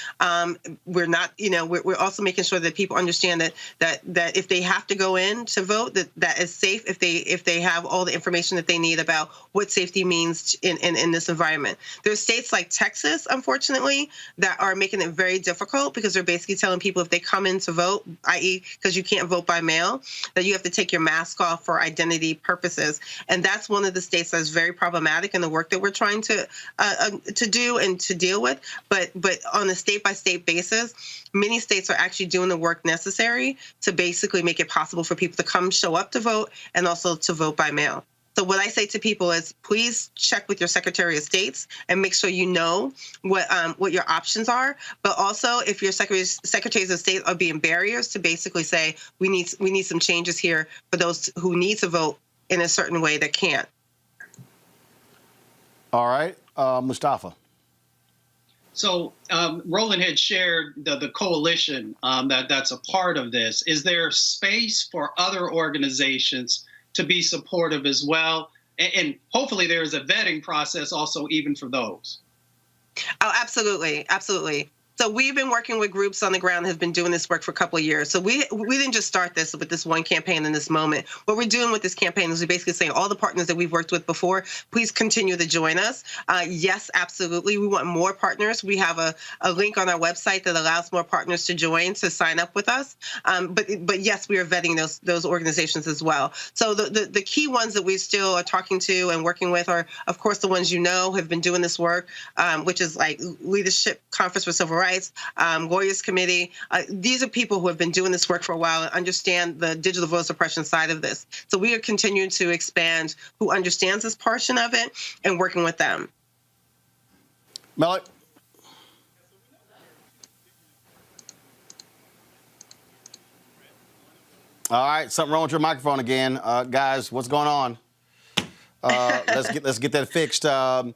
We're not, we're also making sure that people understand that if they have to go in to vote, that is safe if they have all the information that they need about what safety means in this environment. There's states like Texas, unfortunately, that are making it very difficult because they're basically telling people if they come in to vote, i.e., because you can't vote by mail, that you have to take your mask off for identity purposes. And that's one of the states that's very problematic in the work that we're trying to do and to deal with. But on a state-by-state basis, many states are actually doing the work necessary to basically make it possible for people to show up to vote and also to vote by mail. So what I say to people is, please check with your Secretary of States and make sure you know what your options are. But also, if your secretaries of state are being barriers, to basically say we need some changes here for those who need to vote in a certain way that can't. All right, Mustafa. So Roland had shared the coalition that's a part of this. Is there space for other organizations to be supportive as well? And hopefully there is a vetting process also even for those. Oh, absolutely. Absolutely. So we've been working with groups on the ground, have been doing this work for a couple of years. So we didn't just start this with this one campaign in this moment. What we're doing with this campaign is we basically saying all the partners that we've worked with before, please continue to join us. Yes, absolutely. We want more partners. We have a link on our website that allows more partners to join, to sign up with us. But yes, we are vetting those organizations as well. So the key ones that we still are talking to and working with are, of course, the ones have been doing this work, which is like Leadership Conference for Civil Rights, Lawyers Committee. These are people who have been doing this work for a while and understand the digital voter suppression side of this. So we are continuing to expand who understands this portion of it and working with them. Malik? All right, something wrong with your microphone again. Guys, what's going on? Let's get that fixed. Shireen,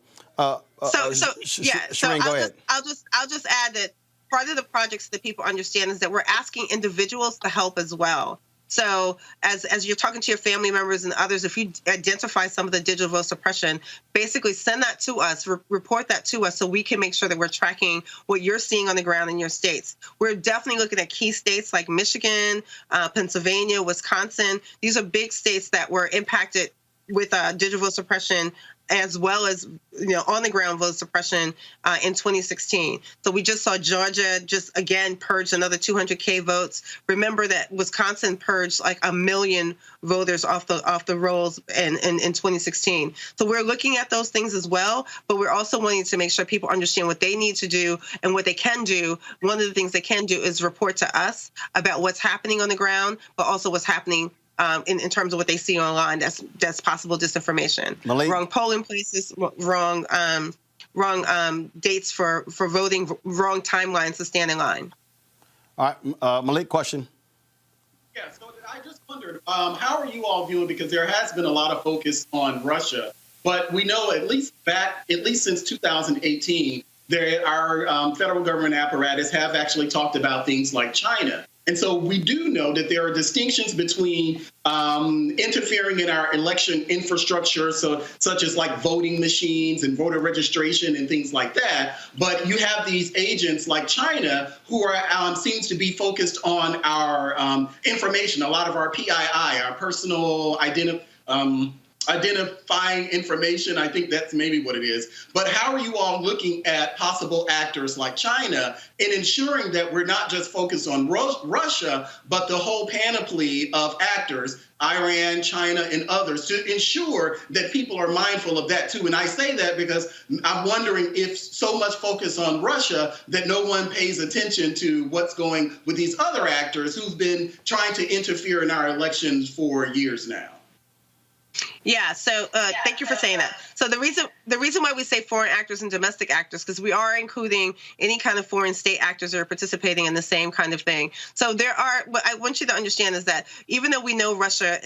go ahead. I'll just add that part of the projects that people understand is that we're asking individuals to help as well. So as you're talking to your family members and others, if you identify some of the digital vote suppression, basically send that to us, report that to us so we can make sure that we're tracking what you're seeing on the ground in your states. We're definitely looking at key states like Michigan, Pennsylvania, Wisconsin. These are big states that were impacted with digital vote suppression, as well as on the ground vote suppression in 2016. So we just saw Georgia just again purge another 200K votes. Remember that Wisconsin purged like 1 million voters off the rolls in 2016. So we're looking at those things as well, but we're also wanting to make sure people understand what they need to do and what they can do. One of the things they can do is report to us about what's happening on the ground, but also what's happening in terms of what they see online, that's possible disinformation. Malik? Wrong polling places, wrong dates for voting, wrong timelines to stand in line. All right, Malik, question. Yeah, so I just wondered, how are you all viewing, because there has been a lot of focus on Russia, but we know at least since 2018, our federal government apparatus have actually talked about things like China. And so we do know that there are distinctions between interfering in our election infrastructure, such as like voting machines and voter registration and things like that. But you have these agents like China who are seems to be focused on our information, a lot of our PII, our personal identifying information. I think that's maybe what it is. But how are you all looking at possible actors like China in ensuring that we're not just focused on Russia, but the whole panoply of actors, Iran, China, and others, to ensure that people are mindful of that too? And I say that because I'm wondering if so much focus on Russia that no one pays attention to what's going with these other actors who've been trying to interfere in our elections for years now. Yeah, so thank you for saying that. So the reason why we say foreign actors and domestic actors, because we are including any kind of foreign state actors that are participating in the same kind of thing. So there are, what I want you to understand is that even though we know Russia,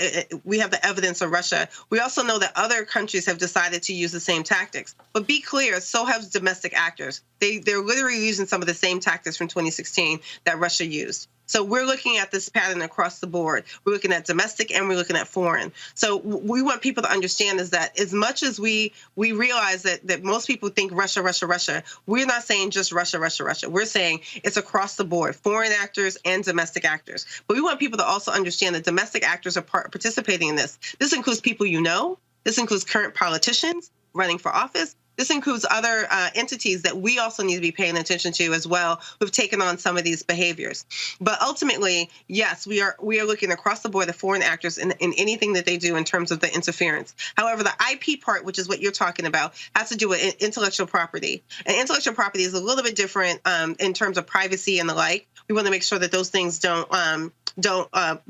we have the evidence of Russia, we also know that other countries have decided to use the same tactics. But be clear, so have domestic actors. They're literally using some of the same tactics from 2016 that Russia used. So we're looking at this pattern across the board. We're looking at domestic and we're looking at foreign. So we want people to understand is that as much as we realize that most people think Russia, Russia, Russia, we're not saying just Russia, Russia, Russia. We're saying it's across the board, foreign actors and domestic actors. But we want people to also understand that domestic actors are participating in this. This includes people you know. This includes current politicians running for office. This includes other entities that we also need to be paying attention to as well, who've taken on some of these behaviors. But ultimately, yes, we are looking across the board at foreign actors in anything that they do in terms of the interference. However, the IP part, which is what you're talking about, has to do with intellectual property. And intellectual property is a little bit different in terms of privacy and the like. We want to make sure that those things don't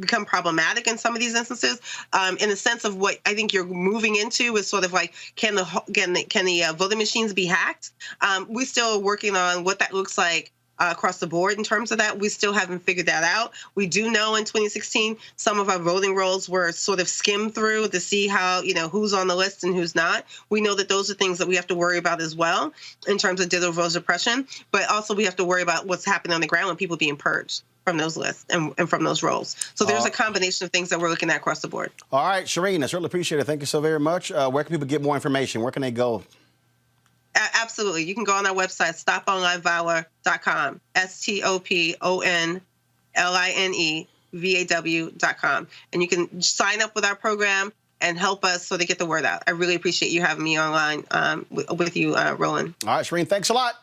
become problematic in some of these instances. In the sense of what I think you're moving into is sort of like, can the voting machines be hacked? We still are working on what that looks like across the board in terms of that. We still haven't figured that out. We do know in 2016, some of our voting rolls were sort of skimmed through to see how, who's on the list and who's not. We know that those are things that we have to worry about as well in terms of digital voter suppression, but also we have to worry about what's happening on the ground when people being purged from those lists and from those roles. So there's a combination of things that we're looking at across the board. All right, Shireen, I certainly appreciate it. Thank you so very much. Where can people get more information? Where can they go? Absolutely. You can go on our website, stoponlinevalor.com, STOPONLINEVAW.com. And you can sign up with our program and help us so they get the word out. I really appreciate you having me online with you, Roland. All right, Shireen, thanks a lot.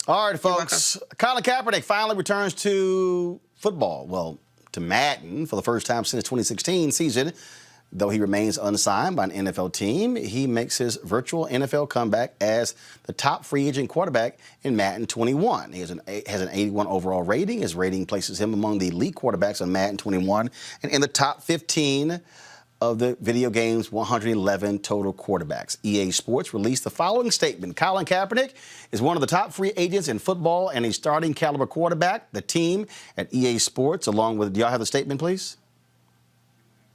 All right, folks. Colin Kaepernick finally returns to football. Well, to Madden for the first time since 2016 season. Though he remains unsigned by an NFL team, he makes his virtual NFL comeback as the top free agent quarterback in Madden 21. He has an 81 overall rating. His rating places him among the elite quarterbacks on Madden 21 and in the top 15 of the video game's 111 total quarterbacks. EA Sports released the following statement. Colin Kaepernick is one of the top free agents in football and a starting caliber quarterback. The team at EA Sports, along with, do y'all have the statement, please?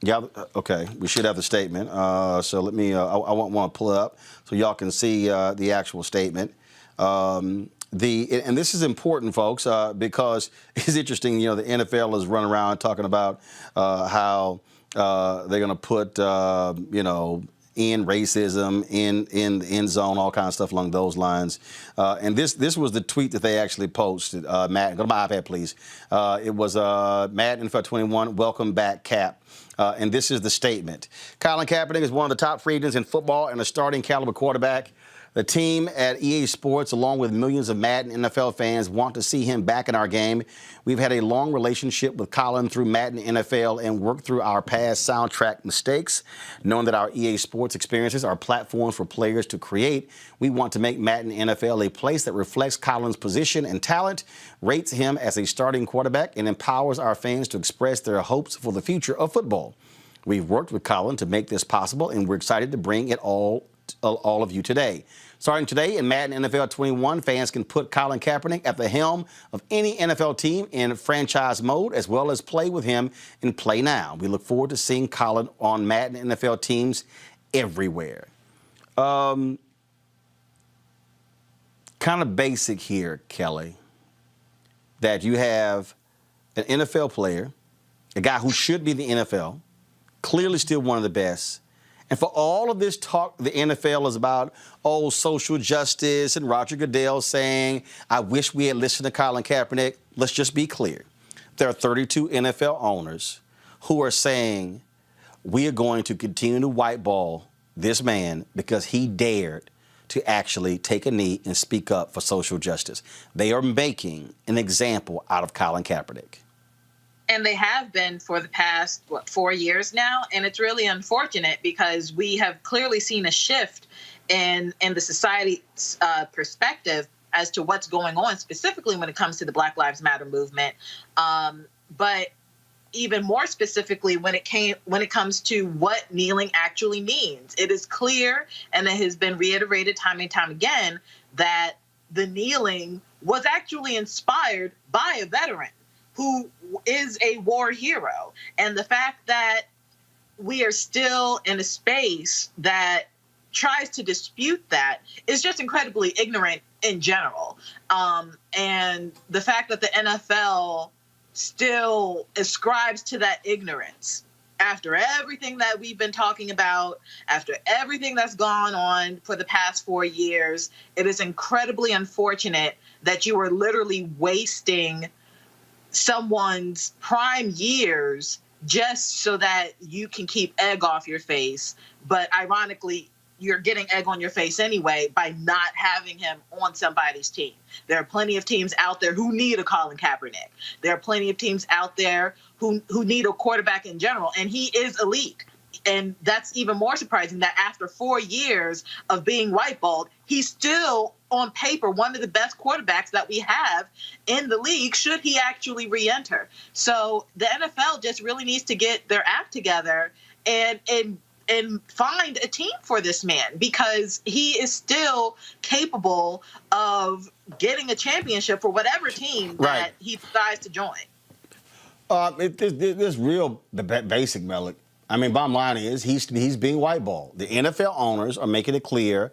Yeah, okay, we should have the statement. So let me, I want to pull it up so y'all can see the actual statement. And this is important, folks, because it's interesting, the NFL is running around talking about how they're going to put, in racism, in the end zone, all kinds of stuff along those lines. And this was the tweet that they actually posted. Matt, go to my iPad, please. It was Madden NFL 21, welcome back, Cap. And this is the statement. Colin Kaepernick is one of the top free agents in football and a starting caliber quarterback. The team at EA Sports, along with millions of Madden NFL fans, want to see him back in our game. We've had a long relationship with Colin through Madden NFL and worked through our past soundtrack mistakes. Knowing that our EA Sports experiences are platforms for players to create, we want to make Madden NFL a place that reflects Colin's position and talent, rates him as a starting quarterback, and empowers our fans to express their hopes for the future of football. We've worked with Colin to make this possible, and we're excited to bring it all of you today. Starting today in Madden NFL 21, fans can put Colin Kaepernick at the helm of any NFL team in franchise mode, as well as play with him in Play Now. We look forward to seeing Colin on Madden NFL teams everywhere. Kind of basic here, Kelly, that you have an NFL player, a guy who should be in the NFL, clearly still one of the best. And for all of this talk, the NFL is about, social justice and Roger Goodell saying, I wish we had listened to Colin Kaepernick. Let's just be clear. There are 32 NFL owners who are saying, we are going to continue to whiteball this man because he dared to actually take a knee and speak up for social justice. They are making an example out of Colin Kaepernick. And they have been for the past, 4 years now. And it's really unfortunate because we have clearly seen a shift in the society's perspective as to what's going on, specifically when it comes to the Black Lives Matter movement. But even more specifically when it comes to what kneeling actually means. It is clear, and it has been reiterated time and time again, that the kneeling was actually inspired by a veteran who is a war hero. And the fact that we are still in a space that tries to dispute that is just incredibly ignorant in general. And the fact that the NFL still ascribes to that ignorance after everything that we've been talking about, after everything that's gone on for the past 4 years, it is incredibly unfortunate that you are literally wasting someone's prime years just so that you can keep egg off your face. But ironically, you're getting egg on your face anyway by not having him on somebody's team. There are plenty of teams out there who need a Colin Kaepernick. There are plenty of teams out there who need a quarterback in general, and he is elite. And that's even more surprising that after 4 years of being whiteballed, he's still on paper one of the best quarterbacks that we have in the league should he actually re-enter. So the NFL just really needs to get their act together and find a team for this man, because he is still capable of getting a championship for whatever team that he decides to join. This real basic, Malik. I mean, bottom line is he's being whiteballed. The NFL owners are making it clear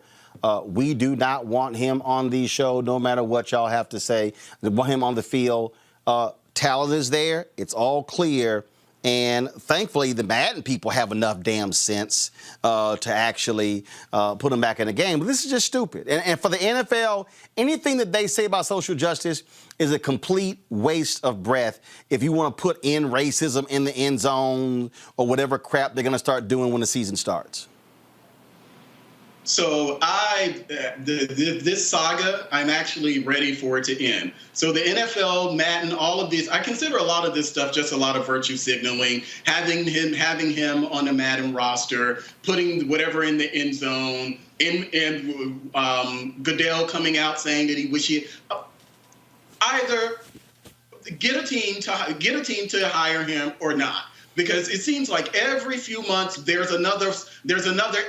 we do not want him on the show, no matter what y'all have to say. They want him on the field. Talent is there. It's all clear. And thankfully, the Madden people have enough damn sense to actually put him back in the game. But this is just stupid. And for the NFL, anything that they say about social justice is a complete waste of breath if you want to put in racism in the end zone or whatever crap they're going to start doing when the season starts. So this saga, I'm actually ready for it to end. So the NFL, Madden, all of these, I consider a lot of this stuff just a lot of virtue signaling, having him on the Madden roster, putting whatever in the end zone, and Goodell coming out saying that he wish he either get a team to hire him or not. Because it seems like every few months there's another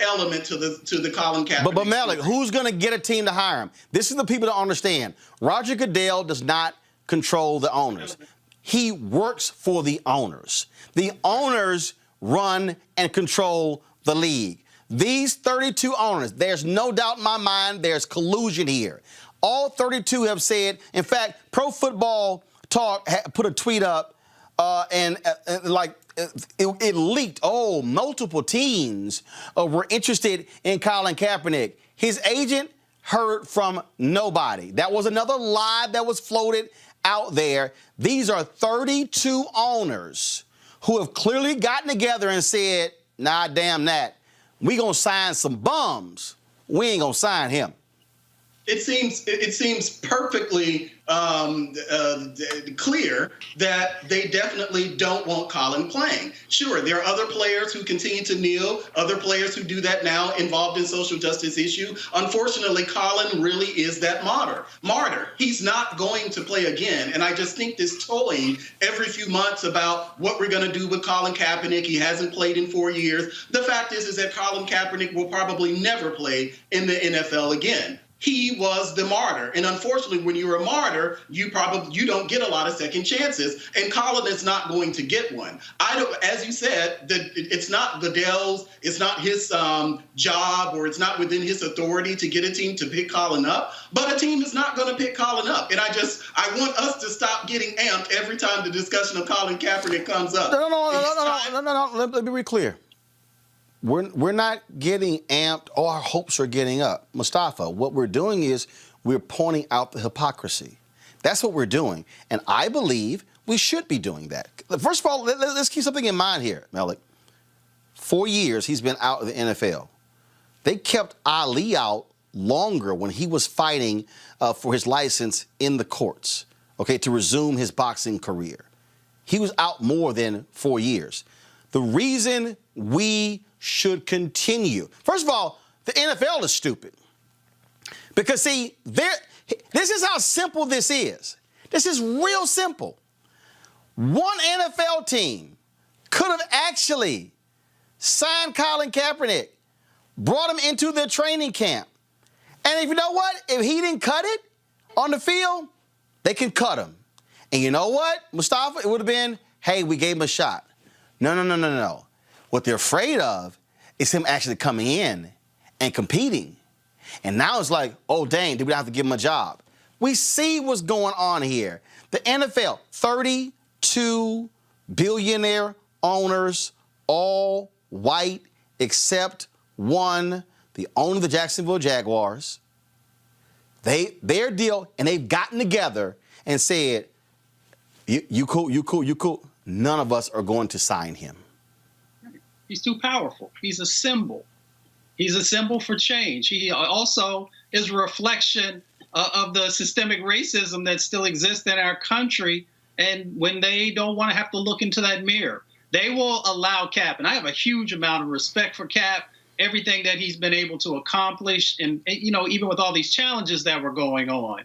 element to the Colin Kaepernick. But Malik, who's going to get a team to hire him? This is the people to understand. Roger Goodell does not control the owners. He works for the owners. The owners run and control the league. These 32 owners, there's no doubt in my mind there's collusion here. All 32 have said, in fact, Pro Football Talk put a tweet up it leaked. Oh, multiple teams were interested in Colin Kaepernick. His agent heard from nobody. That was another lie that was floated out there. These are 32 owners who have clearly gotten together and said, nah, damn that. We gonna sign some bums. We ain't gonna sign him. It seems perfectly clear that they definitely don't want Colin playing. Sure, there are other players who continue to kneel, other players who do that now involved in social justice issue. Unfortunately, Colin really is that martyr. He's not going to play again. And I just think this toying every few months about what we're going to do with Colin Kaepernick. He hasn't played in 4 years. The fact is that Colin Kaepernick will probably never play in the NFL again. He was the martyr. And unfortunately, when you're a martyr, you don't get a lot of second chances. And Colin is not going to get one. As you said, it's not Goodell's, it's not his job, or it's not within his authority to get a team to pick Colin up. But a team is not going to pick Colin up. And I want us to stop getting amped every time the discussion of Colin Kaepernick comes up. No. Let me be clear. We're not getting amped, or our hopes are getting up. Mustafa, what we're doing is we're pointing out the hypocrisy. That's what we're doing. And I believe we should be doing that. First of all, let's keep something in mind here, Malik. 4 years he's been out of the NFL. They kept Ali out longer when he was fighting for his license in the courts, to resume his boxing career. He was out more than 4 years. The reason we should continue. First of all, the NFL is stupid. Because, see, this is how simple this is. This is real simple. one NFL team could have actually signed Colin Kaepernick, brought him into their training camp. And if you know what? If he didn't cut it on the field, they can cut him. And you know what, Mustafa? It would have been, hey, we gave him a shot. No. What they're afraid of is him actually coming in and competing. And now it's like, oh, dang, did we have to give him a job? We see what's going on here. The NFL, 32 billionaire owners, all white except one, the owner of the Jacksonville Jaguars. Their deal, and they've gotten together and said, you cool. None of us are going to sign him. He's too powerful. He's a symbol. He's a symbol for change. He also is a reflection of the systemic racism that still exists in our country. And when they don't want to have to look into that mirror, they will allow Cap. And I have a huge amount of respect for Cap, everything that he's been able to accomplish, and even with all these challenges that were going on.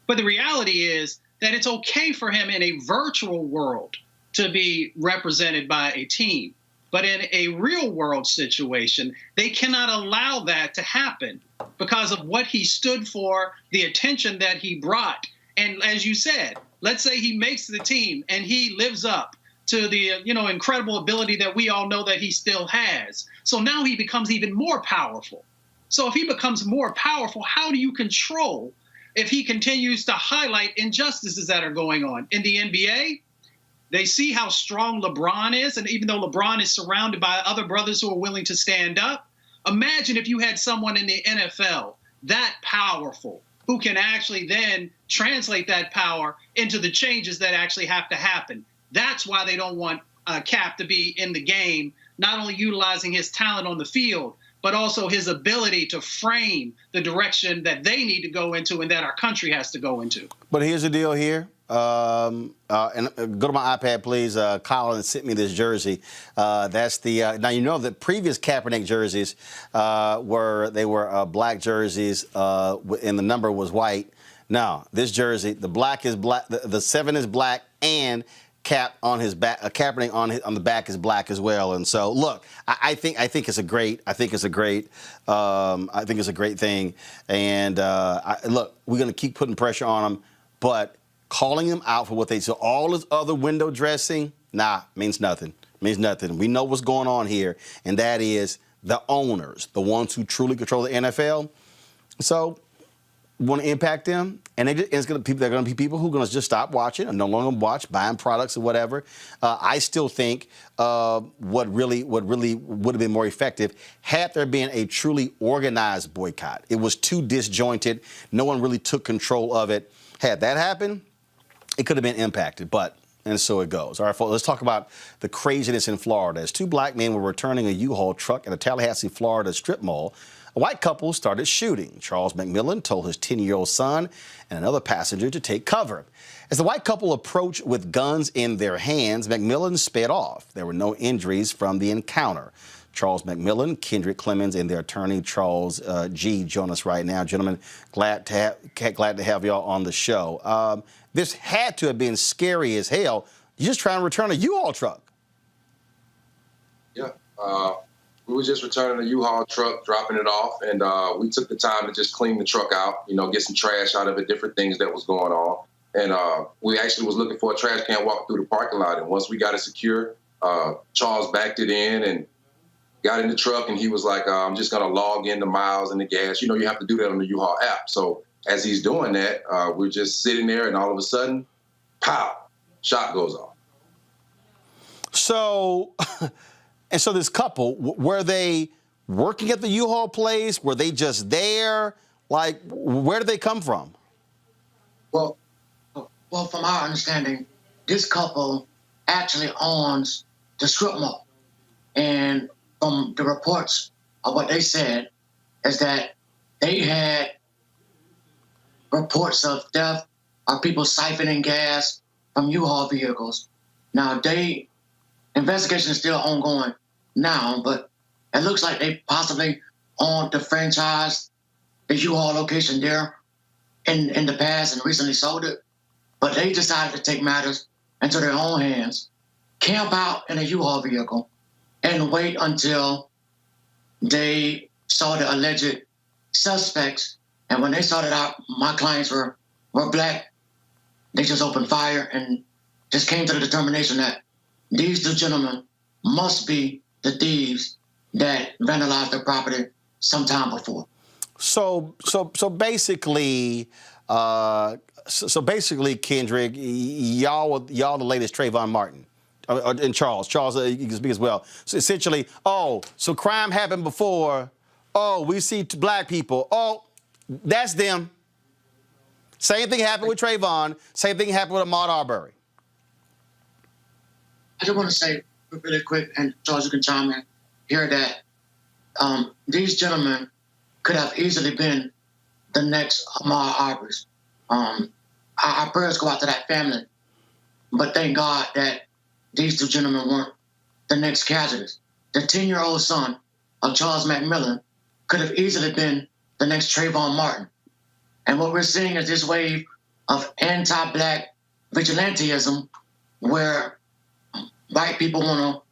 But the reality is that it's okay for him in a virtual world to be represented by a team. But in a real world situation, they cannot allow that to happen because of what he stood for, the attention that he brought. And as you said, let's say he makes the team and he lives up to the incredible ability that we all know that he still has. So now he becomes even more powerful. So if he becomes more powerful, how do you control if he continues to highlight injustices that are going on? In the NBA, they see how strong LeBron is, and even though LeBron is surrounded by other brothers who are willing to stand up, imagine if you had someone in the NFL that powerful who can actually then translate that power into the changes that actually have to happen. That's why they don't want Cap to be in the game, not only utilizing his talent on the field, but also his ability to frame the direction that they need to go into and that our country has to go into. But here's the deal here. And go to my iPad, please. Colin sent me this jersey. That's the now you know the previous Kaepernick jerseys were black jerseys, and the number was white. Now this jersey, the black is black. The 7 is black, and Cap on his back, Kaepernick on the back is black as well. And so, look, I think it's a great thing. And look, we're gonna keep putting pressure on him, but calling them out for what they do. All this other window dressing, means nothing. Means nothing. We know what's going on here, and that is the owners, the ones who truly control the NFL. So, want to impact them, and they're going to be people who are going to just stop watching and no longer watch, buying products or whatever. I still think what really would have been more effective had there been a truly organized boycott. It was too disjointed. No one really took control of it. Had that happened, it could have been impacted, and so it goes. All right, folks, let's talk about the craziness in Florida. As 2 black men were returning a U-Haul truck at a Tallahassee, Florida strip mall, a white couple started shooting. Charles McMillan told his 10-year-old son and another passenger to take cover. As the white couple approached with guns in their hands, McMillan sped off. There were no injuries from the encounter. Charles McMillan, Kendrick Clemens, and their attorney, Charles G., join us right now. Gentlemen, glad to have y'all on the show. This had to have been scary as hell. You're just trying to return a U-Haul truck. Yeah. We were just returning a U-Haul truck, dropping it off, and we took the time to just clean the truck out, get some trash out of it, different things that was going on. And we actually was looking for a trash can, walk through the parking lot. And once we got it secure, Charles backed it in and got in the truck, and he was like, I'm just going to log in the miles and the gas. You have to do that on the U-Haul app. So as he's doing that, we're just sitting there, and all of a sudden, pow, shot goes off. So... And so this couple, were they working at the U-Haul place? Were they just there? Like, where did they come from? Well, from our understanding, this couple actually owns the strip mall. And from the reports of what they said is that they had reports of theft of people siphoning gas from U-Haul vehicles. Now, investigation is still ongoing now, but it looks like they possibly owned the franchise, the U-Haul location there in the past and recently sold it. But they decided to take matters into their own hands, camp out in a U-Haul vehicle, and wait until they saw the alleged suspects. And when they saw that my clients were black, they just opened fire and just came to the determination that these two gentlemen must be the thieves that vandalized their property sometime before. So basically, Kendrick, y'all the latest Trayvon Martin, and Charles, you can speak as well. So essentially, so crime happened before. We see black people. That's them. Same thing happened with Trayvon. Same thing happened with Ahmaud Arbery. I just want to say really quick, and Charles, you can chime in here, that these gentlemen could have easily been the next Ahmaud Arbery's. Our prayers go out to that family, but thank God that these two gentlemen weren't the next casualties. The 10-year-old son of Charles McMillan could have easily been the next Trayvon Martin. And what we're seeing is this wave of anti-black vigilantism, where white people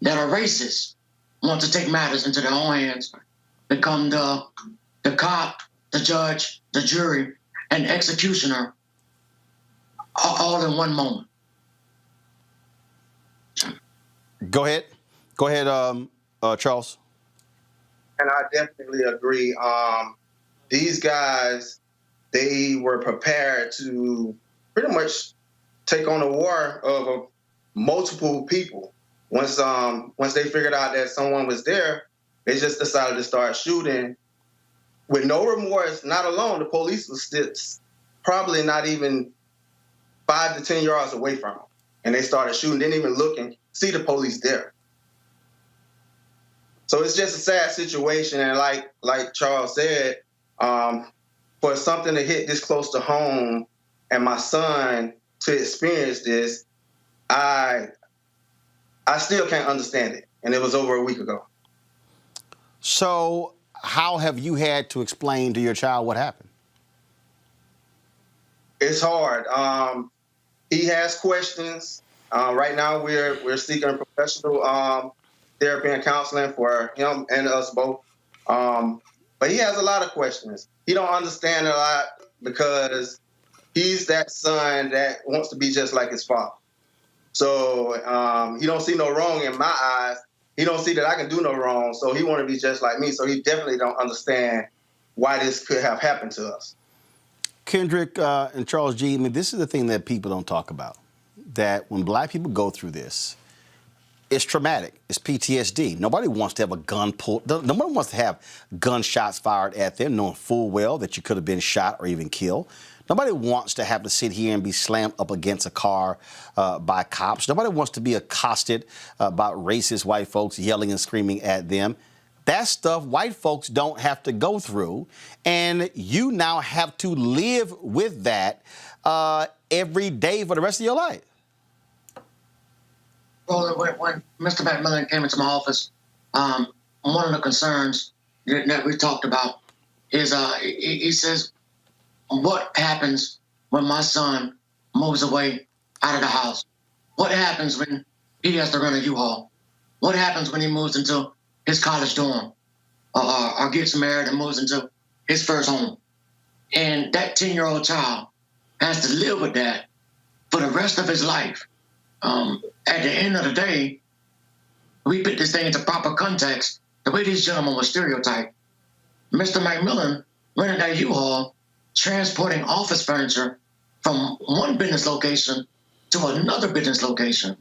that are racist, want to take matters into their own hands, become the cop, the judge, the jury, and executioner, all in one moment. Go ahead, Charles. And I definitely agree. These guys, they were prepared to pretty much take on a war of multiple people. Once they figured out that someone was there, they just decided to start shooting with no remorse. Not alone, the police was still probably not even 5 to 10 yards away from them, and they started shooting. Didn't even look and see the police there. So it's just a sad situation, and like Charles said, for something to hit this close to home and my son to experience this, I still can't understand it, and it was over a week ago. So how have you had to explain to your child what happened? It's hard. He has questions. Right now, we're seeking professional therapy and counseling for him and us both. But he has a lot of questions. He don't understand a lot because he's that son that wants to be just like his father. So he don't see no wrong in my eyes. He don't see that I can do no wrong. So he want to be just like me. So he definitely don't understand why this could have happened to us. Kendrick and Charles G., I mean, this is the thing that people don't talk about, that when black people go through this, it's traumatic. It's PTSD. Nobody wants to have a gun pulled. Nobody wants to have gunshots fired at them, knowing full well that you could have been shot or even killed. Nobody wants to have to sit here and be slammed up against a car by cops. Nobody wants to be accosted by racist white folks yelling and screaming at them. That stuff white folks don't have to go through, and you now have to live with that every day for the rest of your life. Well, when Mr. McMillan came into my office, one of the concerns that we talked about is he says, what happens when my son moves away out of the house? What happens when he has to run a U-Haul? What happens when he moves into his college dorm or gets married and moves into his first home? And that 10-year-old child has to live with that for the rest of his life. At the end of the day, we put this thing into proper context. The way these gentlemen were stereotyped, Mr. McMillan rented that U-Haul, transporting office furniture from one business location to another business location.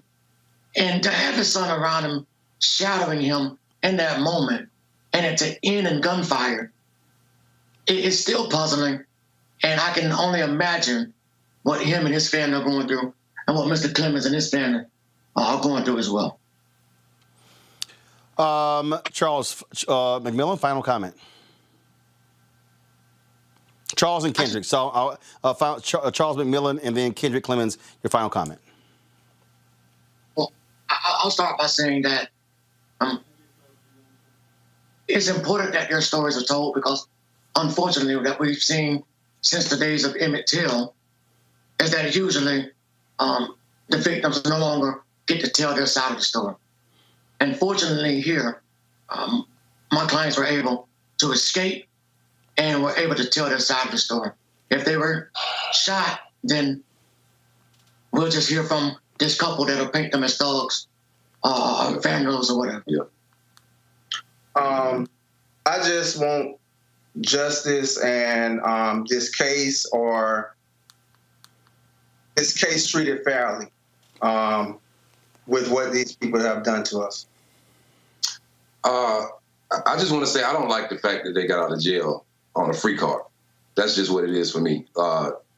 And to have his son around him, shadowing him in that moment, and it to end in gunfire, it's still puzzling. And I can only imagine what him and his family are going through, and what Mr. Clemens and his family are going through as well. Charles McMillan, final comment. Charles and Kendrick. So Charles McMillan and then Kendrick Clemens, your final comment. Well, I'll start by saying that it's important that their stories are told, because unfortunately that we've seen since the days of Emmett Till is that usually the victims no longer get to tell their side of the story. And fortunately here, my clients were able to escape and were able to tell their side of the story. If they were shot, then we'll just hear from this couple that'll paint them as thugs, vandals or whatever. Yeah. I just want justice and this case treated fairly with what these people have done to us. I just want to say I don't like the fact that they got out of jail on a free card. That's just what it is for me.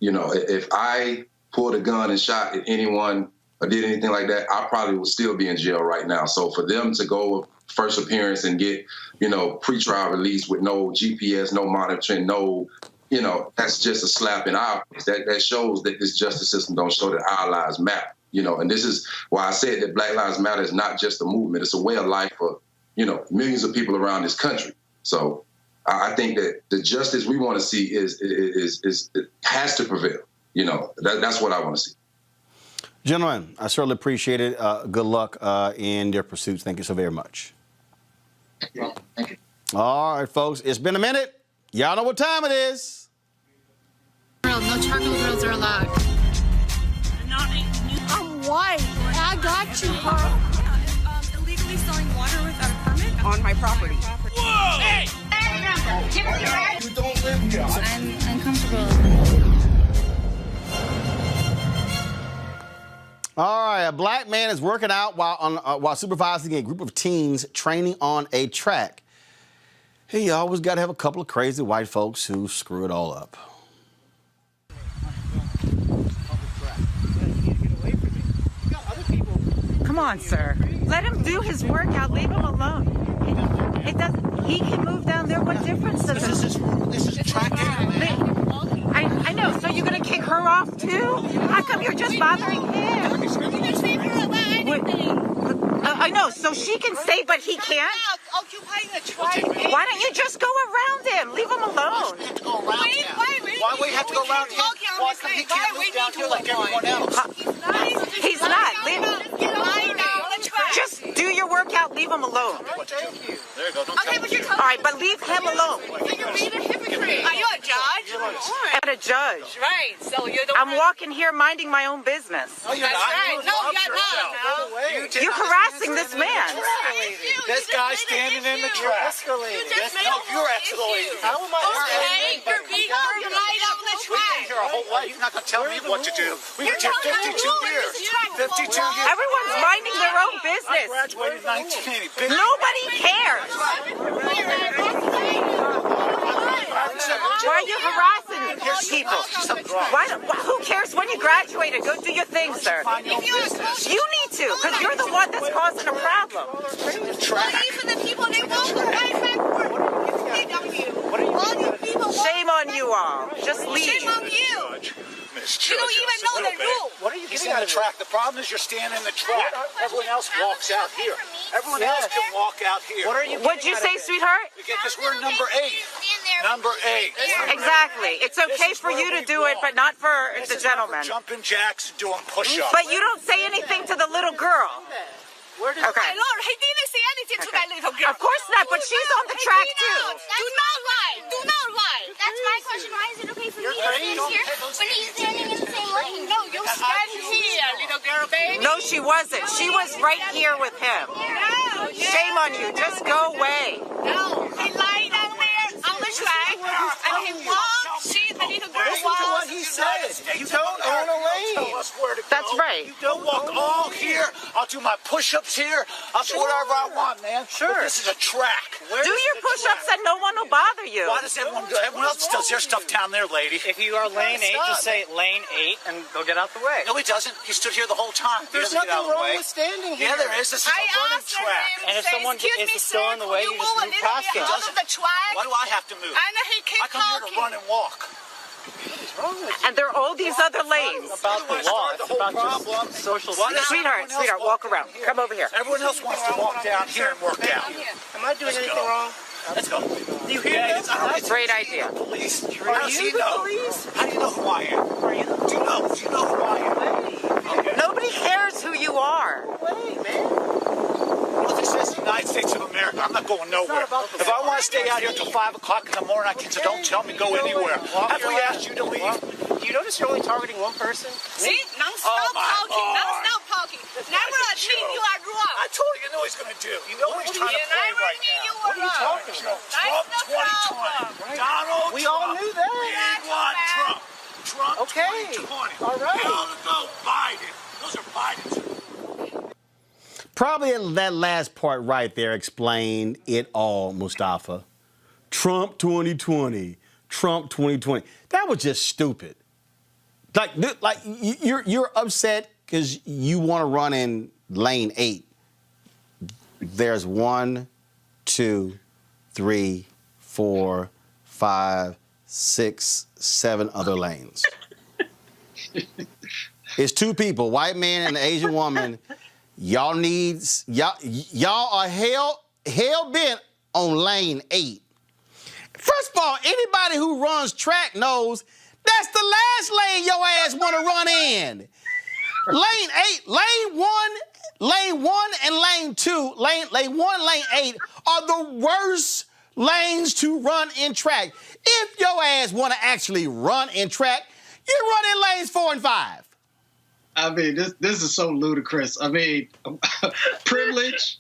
You know, if I pulled a gun and shot at anyone or did anything like that, I probably would still be in jail right now. So for them to go first appearance and get, you know, pretrial release with no GPS, no monitoring, no, you know, that's just a slap in our face. That shows that this justice system don't show that our lives matter, you know. And this is why I said that Black Lives Matter is not just a movement. It's a way of life for, you know, millions of people around this country. So I think that the justice we want to see is it has to prevail. You know, that's what I want to see. Gentlemen, I certainly appreciate it. Good luck in your pursuits. Thank you so very much. Thank you. All right, folks, it's been a minute. Y'all know what time it is. No charcoal grills are allowed. I'm white. I got you, huh? Illegally selling water without a permit On my property. Whoa! Hey! You don't live here. I'm uncomfortable. All right, a black man is working out while supervising a group of teens training on a track. Hey, you always got to have a couple of crazy white folks who screw it all up. Come on, sir. Let him do his workout. Leave him alone. It doesn't. He can move down there. What difference does it? This is track game. I know. So you're gonna kick her off too? How come you're just bothering him? I know. So she can stay, but he can't. Occupying a track. Why don't you just go around him? Leave him alone. Why we have to go around him? Why come he can't move down here like everyone else? He's not. Just do your workout. Leave him alone. Thank you. There you go. Okay, but you're telling All right, but leave him alone. You're being a hypocrite. Are you a judge? I'm a judge. Right. So you're the I'm walking here minding my own business. No, you're not. Right. No, you're not. You're harassing this man. This guy standing in the track. No, you're escalating. How am I escalating? You're being right on the track. We've been here our whole life. You're not going to tell me what to do. We've been here 52 years. 52 years. Everyone's minding their own business. I graduated in 1980. Nobody cares. Why are you harassing people? Who cares when you graduated? Go do your thing, sir. You need to, because you're the one that's causing a problem. For the people, they won't go right backward. Shame on you all. Just leave. Shame on you. You don't even know the rule. What are you getting on the track? The problem is you're standing in the track. Everyone else walks out here. Everyone else can walk out here. What'd you say, sweetheart? Because we're number 8. Number 8. Exactly. It's okay for you to do it, but not for the gentleman. Jumping jacks and doing push-ups. But you don't say anything to the little girl. Okay. My Lord, he didn't say anything to that little girl. Of course not, but she's on the track too. Do not lie. Do not lie. That's my question. Why is it okay for me to stand here when he's standing in the same lane? No, you stand here, little girl, baby. No, she wasn't. She was right here with him. No. Shame on you. Just go away. No, he lied down there on the track, and he walked. She, the little girl, walked. What he said. You don't own a lane. That's right. You don't walk all here. I'll do my push-ups here. I'll do whatever I want, man. Sure. But this is a track. Do your push-ups and no one will bother you. Why does everyone else does their stuff down there, lady? If you are lane 8, just say lane 8 and go get out the way. No, he doesn't. He stood here the whole time. There's nothing wrong with standing here. Yeah, there is. This is a running track. And if someone is still in the way, you just move past them. Why do I have to move? I come here to run and walk. And there are all these other lanes. About the law. It's about just social Sweetheart, walk around. Come over here. Everyone else wants to walk down here and work out. Am I doing anything wrong? Let's go. You hear this? Great idea. Police. Are you the police? How do you know who I am? Do you know who I am? Nobody Nobody cares who you are. Wait, man. Well, if it says the United States of America, I'm not going nowhere. If I want to stay out here till 5 o'clock in the morning, I can. So don't tell me go anywhere. Have we asked you to leave? You notice you're only targeting one person? See? Non-stop talking. Non-stop talking. Never admit you are wrong. I told you know what he's going to do. You know what he's trying to play right now. What are you talking about? Trump 2020. Donald We Trump. all knew that. We want Trump. Trump Okay. 2020. All right. Hell to go Biden. Those are Biden's. Probably that last part right there explained it all, Mustafa. Trump 2020. Trump 2020. That was just stupid. Like you're upset because you want to run in lane 8. There's 1, 2, 3, 4, 5, 6, 7 other lanes. It's 2 people, white man and an Asian woman. Y'all are hell bent on lane 8. First of all, anybody who runs track knows that's the last lane your ass want to run in. Lane 8, lane 1 and lane 2, lane 1, lane 8 are the worst lanes to run in track. If your ass want to actually run in track, you run in lanes 4 and 5. I mean, this is so ludicrous. I mean, privilege,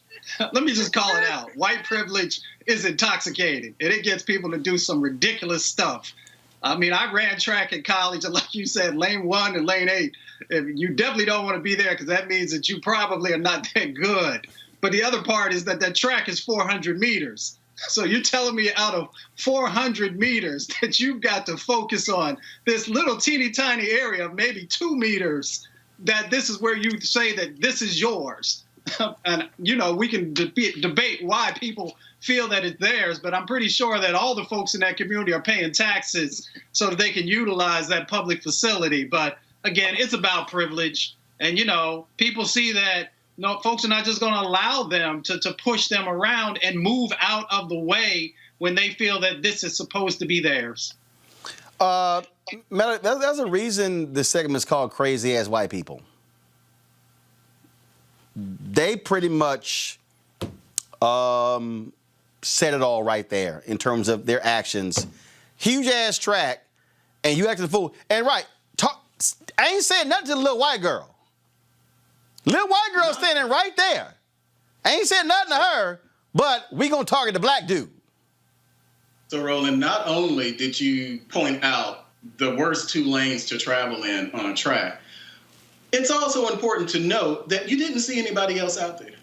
let me just call it out. White privilege is intoxicating, and it gets people to do some ridiculous stuff. I mean, I ran track in college, and like you said, lane 1 and lane 8, you definitely don't want to be there because that means that you probably are not that good. But the other part is that track is 400 meters. So you're telling me out of 400 meters that you've got to focus on this little teeny tiny area of maybe 2 meters, that this is where you say that this is yours. And, you know, we can debate why people feel that it's theirs, but I'm pretty sure that all the folks in that community are paying taxes so that they can utilize that public facility. But again, it's about privilege. And, you know, people see that folks are not just going to allow them to push them around and move out of the way when they feel that this is supposed to be theirs. There's a reason this segment is called Crazy Ass White People. They pretty much said it all right there in terms of their actions. Huge ass track, and you acted a fool. And I ain't saying nothing to the little white girl. Little white girl standing right there. I ain't saying nothing to her, but we gonna target the black dude. So, Roland, not only did you point out the worst 2 lanes to travel in on a track, it's also important to note that you didn't see anybody else out there.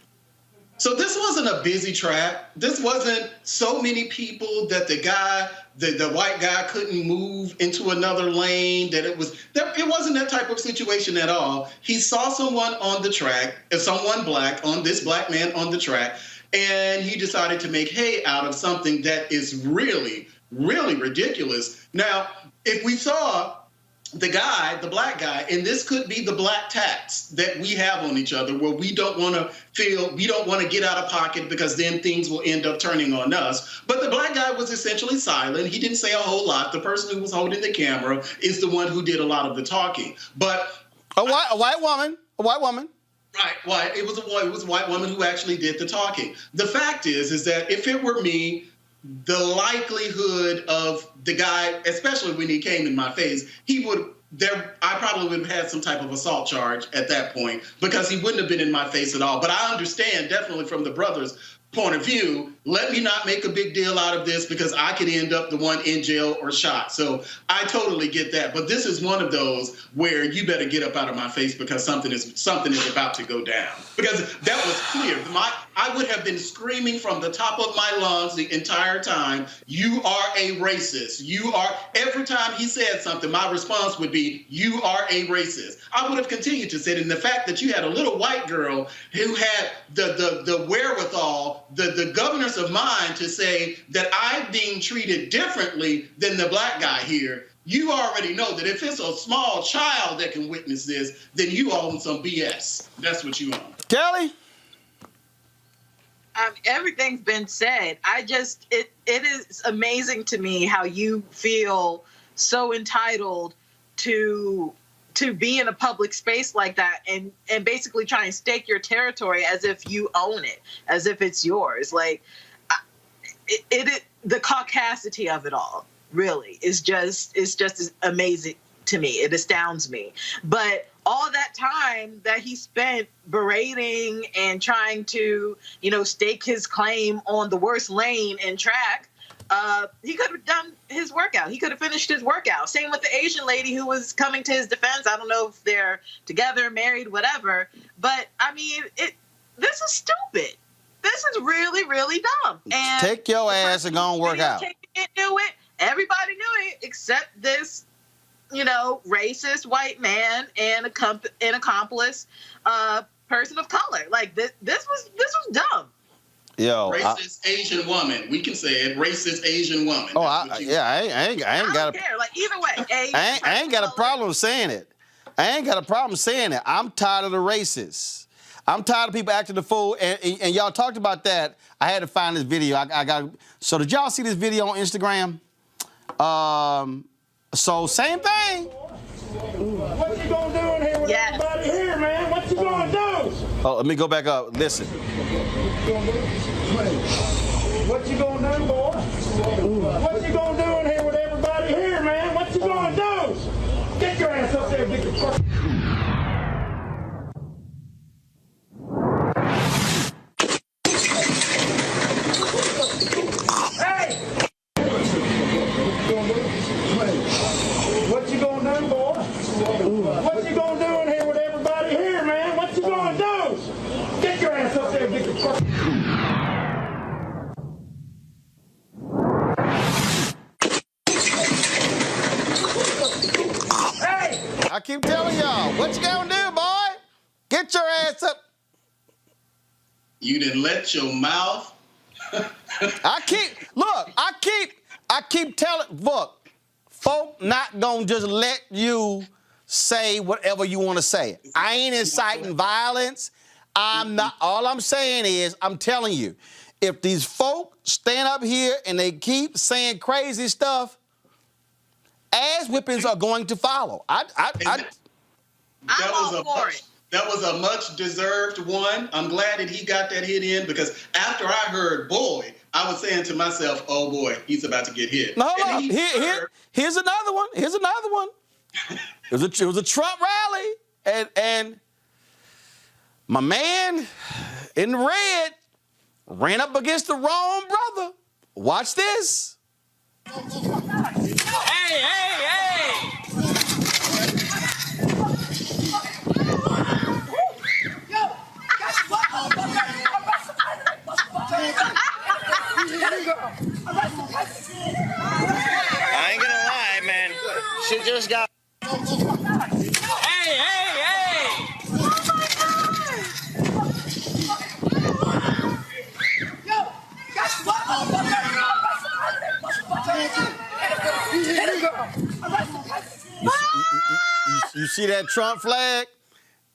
So this wasn't a busy track. This wasn't so many people that the white guy couldn't move into another lane, it wasn't that type of situation at all. He saw someone on the track, someone black, this black man on the track, and he decided to make hay out of something that is really, really ridiculous. Now, if we saw the black guy, and this could be the black tax that we have on each other, where we don't want to get out of pocket because then things will end up turning on us. But the black guy was essentially silent. He didn't say a whole lot. The person who was holding the camera is the one who did a lot of the talking. But a white woman. Right. It was a white woman who actually did the talking. The fact is that if it were me, the likelihood of the guy, especially when he came in my face, I probably would have had some type of assault charge at that point because he wouldn't have been in my face at all. But I understand definitely from the brother's point of view, let me not make a big deal out of this because I could end up the one in jail or shot. So I totally get that. But this is one of those where you better get up out of my face because something is about to go down. Because that was clear. I would have been screaming from the top of my lungs the entire time, you are a racist. Every time he said something, my response would be, you are a racist. I would have continued to say it. And the fact that you had a little white girl who had the wherewithal, the governance of mind to say that I'm being treated differently than the black guy here, you already know that if it's a small child that can witness this, then you own some BS. That's what you own. Kelly? Everything's been said. It is amazing to me how you feel so entitled to to be in a public space like that and basically try and stake your territory as if you own it, as if it's yours. Like, the caucasity of it all really is just amazing to me. It astounds me. But all that time that he spent berating and trying to, stake his claim on the worst lane in track, he could have done his workout. He could have finished his workout. Same with the Asian lady who was coming to his defense. I don't know if they're together, married, whatever. But, I mean, this is stupid. This is really, really dumb. And take your ass and go and work out. Knew it. Everybody knew it except this, racist white man and an accomplice person of color. Like, this was dumb. Yo, racist Asian woman. We can say it. Racist Asian woman. Oh, I ain't got care. Like, either way, I ain't got a problem saying it. I ain't got a problem saying it. I'm tired of the racists. I'm tired of people acting the fool. And y'all talked about that. I had to find this video. So did y'all see this video on Instagram? So same thing. What you gonna do in here with everybody here, man? What you gonna do? Oh, let me go back up. Listen. What you gonna do, boy? What you gonna do in here with everybody here, man? What you gonna do? Get your ass up there and get your fuck. Hey! What you gonna do, boy? What you gonna do in here with everybody here, man? What you gonna do? Get your ass up there and get your fuck. I keep telling y'all, what you gonna do, boy? Get your ass up. You didn't let your mouth. I keep telling, look, folk not gonna just let you say whatever you want to say. I ain't inciting violence. I'm not. All I'm saying is, I'm telling you, if these folk stand up here and they keep saying crazy stuff, ass whippings are going to follow. That was a much deserved one. I'm glad that he got that hit in, because after I heard boy, I was saying to myself, oh boy, he's about to get hit. No, here's another one. Here's another one. It was a Trump rally, and my man in the red ran up against the wrong brother. Watch this. Hey! I ain't gonna lie, man. She just got. Hey! You see that Trump flag?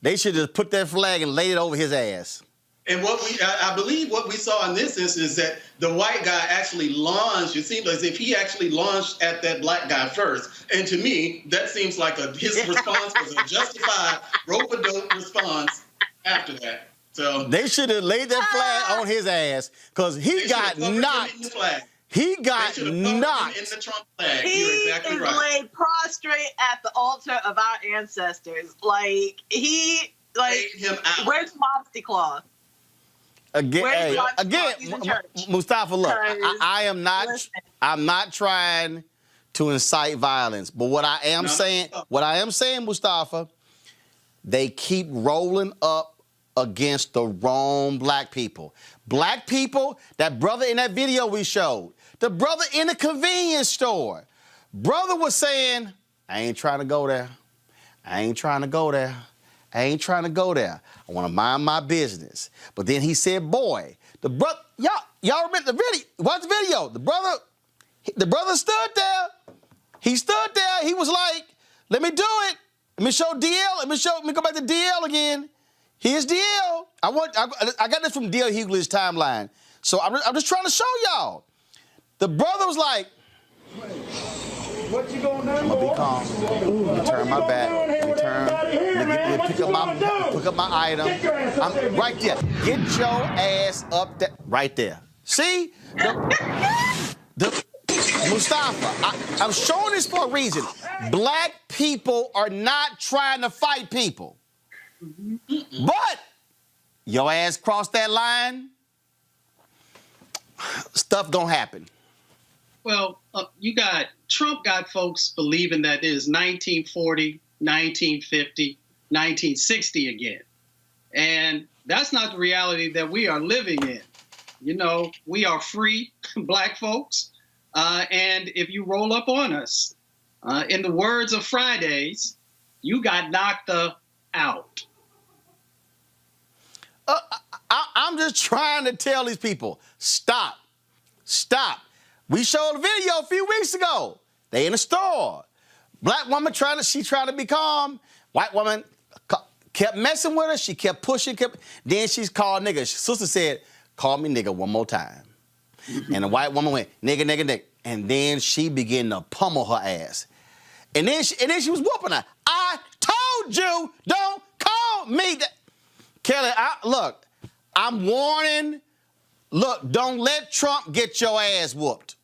They should just put that flag and lay it over his ass. And I believe what we saw in this instance is that the white guy actually lunged. It seemed as if he actually lunged at that black guy first. And to me, that seems like his response was a justified rope-a-dope response after that. So they should have laid that flag on his ass, because he got knocked. He got knocked. In the Trump flag. He You're exactly is right. laid prostrate at the altar of our ancestors. Like, where's Modesty Clause? Again, Mustafa, look, I'm not trying to incite violence, but what I am saying, Mustafa, they keep rolling up against the wrong black people. Black people, that brother in that video we showed, the brother in the convenience store, brother was saying, I ain't trying to go there. I ain't trying to go there. I ain't trying to go there. I want to mind my business. But then he said, boy, the brother, y'all remember the video? Watch the video. The brother stood there. He stood there. He was like, let me do it. Let me show DL. Let me go back to DL again. Here's DL. I got this from DL Hughley's timeline. So I'm just trying to show y'all. The brother was like, What you gonna do, I'm gonna be calm. Let me turn my back. Let me turn. Let me pick up my item. I'm right there. Get your ass up there. Right there. See? Mustafa, I'm showing this for a reason. Black people are not trying to fight people. But your ass crossed that line, stuff gonna happen. Well, Trump got folks believing that it is 1940, 1950, 1960 again. And that's not the reality that we are living in. You know, we are free Black folks. And if you roll up on us, in the words of Fridays, you got knocked out. I'm just trying to tell these people, stop. We showed a video a few weeks ago. They in a store. Black woman trying to be calm. White woman kept messing with her. She kept pushing. Then she's called nigga. Sister said, call me nigga one more time. And the white woman went, nigga. And then she began to pummel her ass. And then she was whooping her. I told you, don't call me that. Kelly, look, I'm warning. Look, don't let Trump get your ass whooped.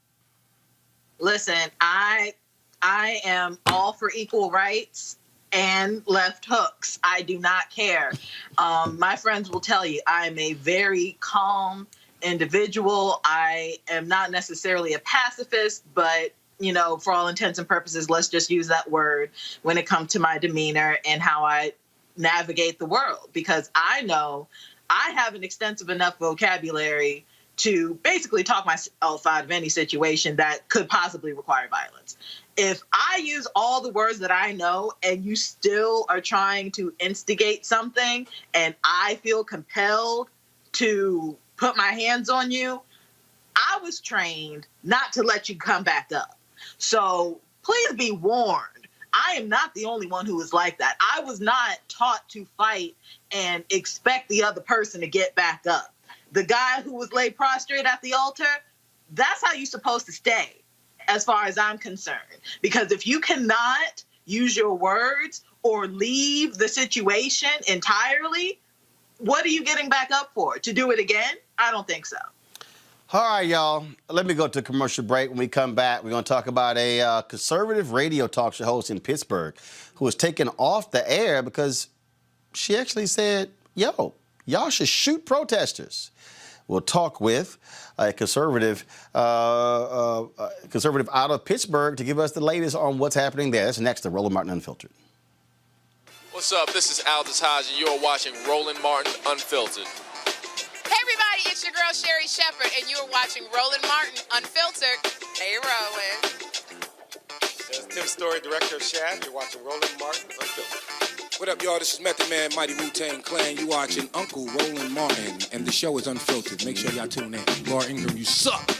Listen, I am all for equal rights and left hooks. I do not care. My friends will tell you I'm a very calm individual. I am not necessarily a pacifist, but, you know, for all intents and purposes, let's just use that word when it comes to my demeanor and how I navigate the world, because I know I have an extensive enough vocabulary to basically talk myself out of any situation that could possibly require violence. If I use all the words that I know and you still are trying to instigate something and I feel compelled to put my hands on you, I was trained not to let you come back up. So please be warned. I am not the only one who is like that. I was not taught to fight and expect the other person to get back up. The guy who was laid prostrate at the altar, that's how you're supposed to stay, as far as I'm concerned. Because if you cannot use your words or leave the situation entirely, what are you getting back up for? To do it again? I don't think so. All right, y'all. Let me go to a commercial break. When we come back, we're going to talk about a conservative radio talk show host in Pittsburgh who was taken off the air because she actually said, yo, y'all should shoot protesters. We'll talk with a conservative out of Pittsburgh to give us the latest on what's happening there. That's next to Roland Martin Unfiltered. What's up? This is Aldous Hodge, and you're watching Roland Martin Unfiltered. Hey, everybody, it's your girl, Sherry Shepherd, and you're watching Roland Martin Unfiltered. Hey, Roland. This is Tim Story, director of Shaft. You're watching Roland Martin Unfiltered. What up, y'all? This is Method Man, Mighty Wu-Tang Clan. You watching Uncle Roland Martin, and the show is Unfiltered. Make sure y'all tune in. Laura Ingram, you suck.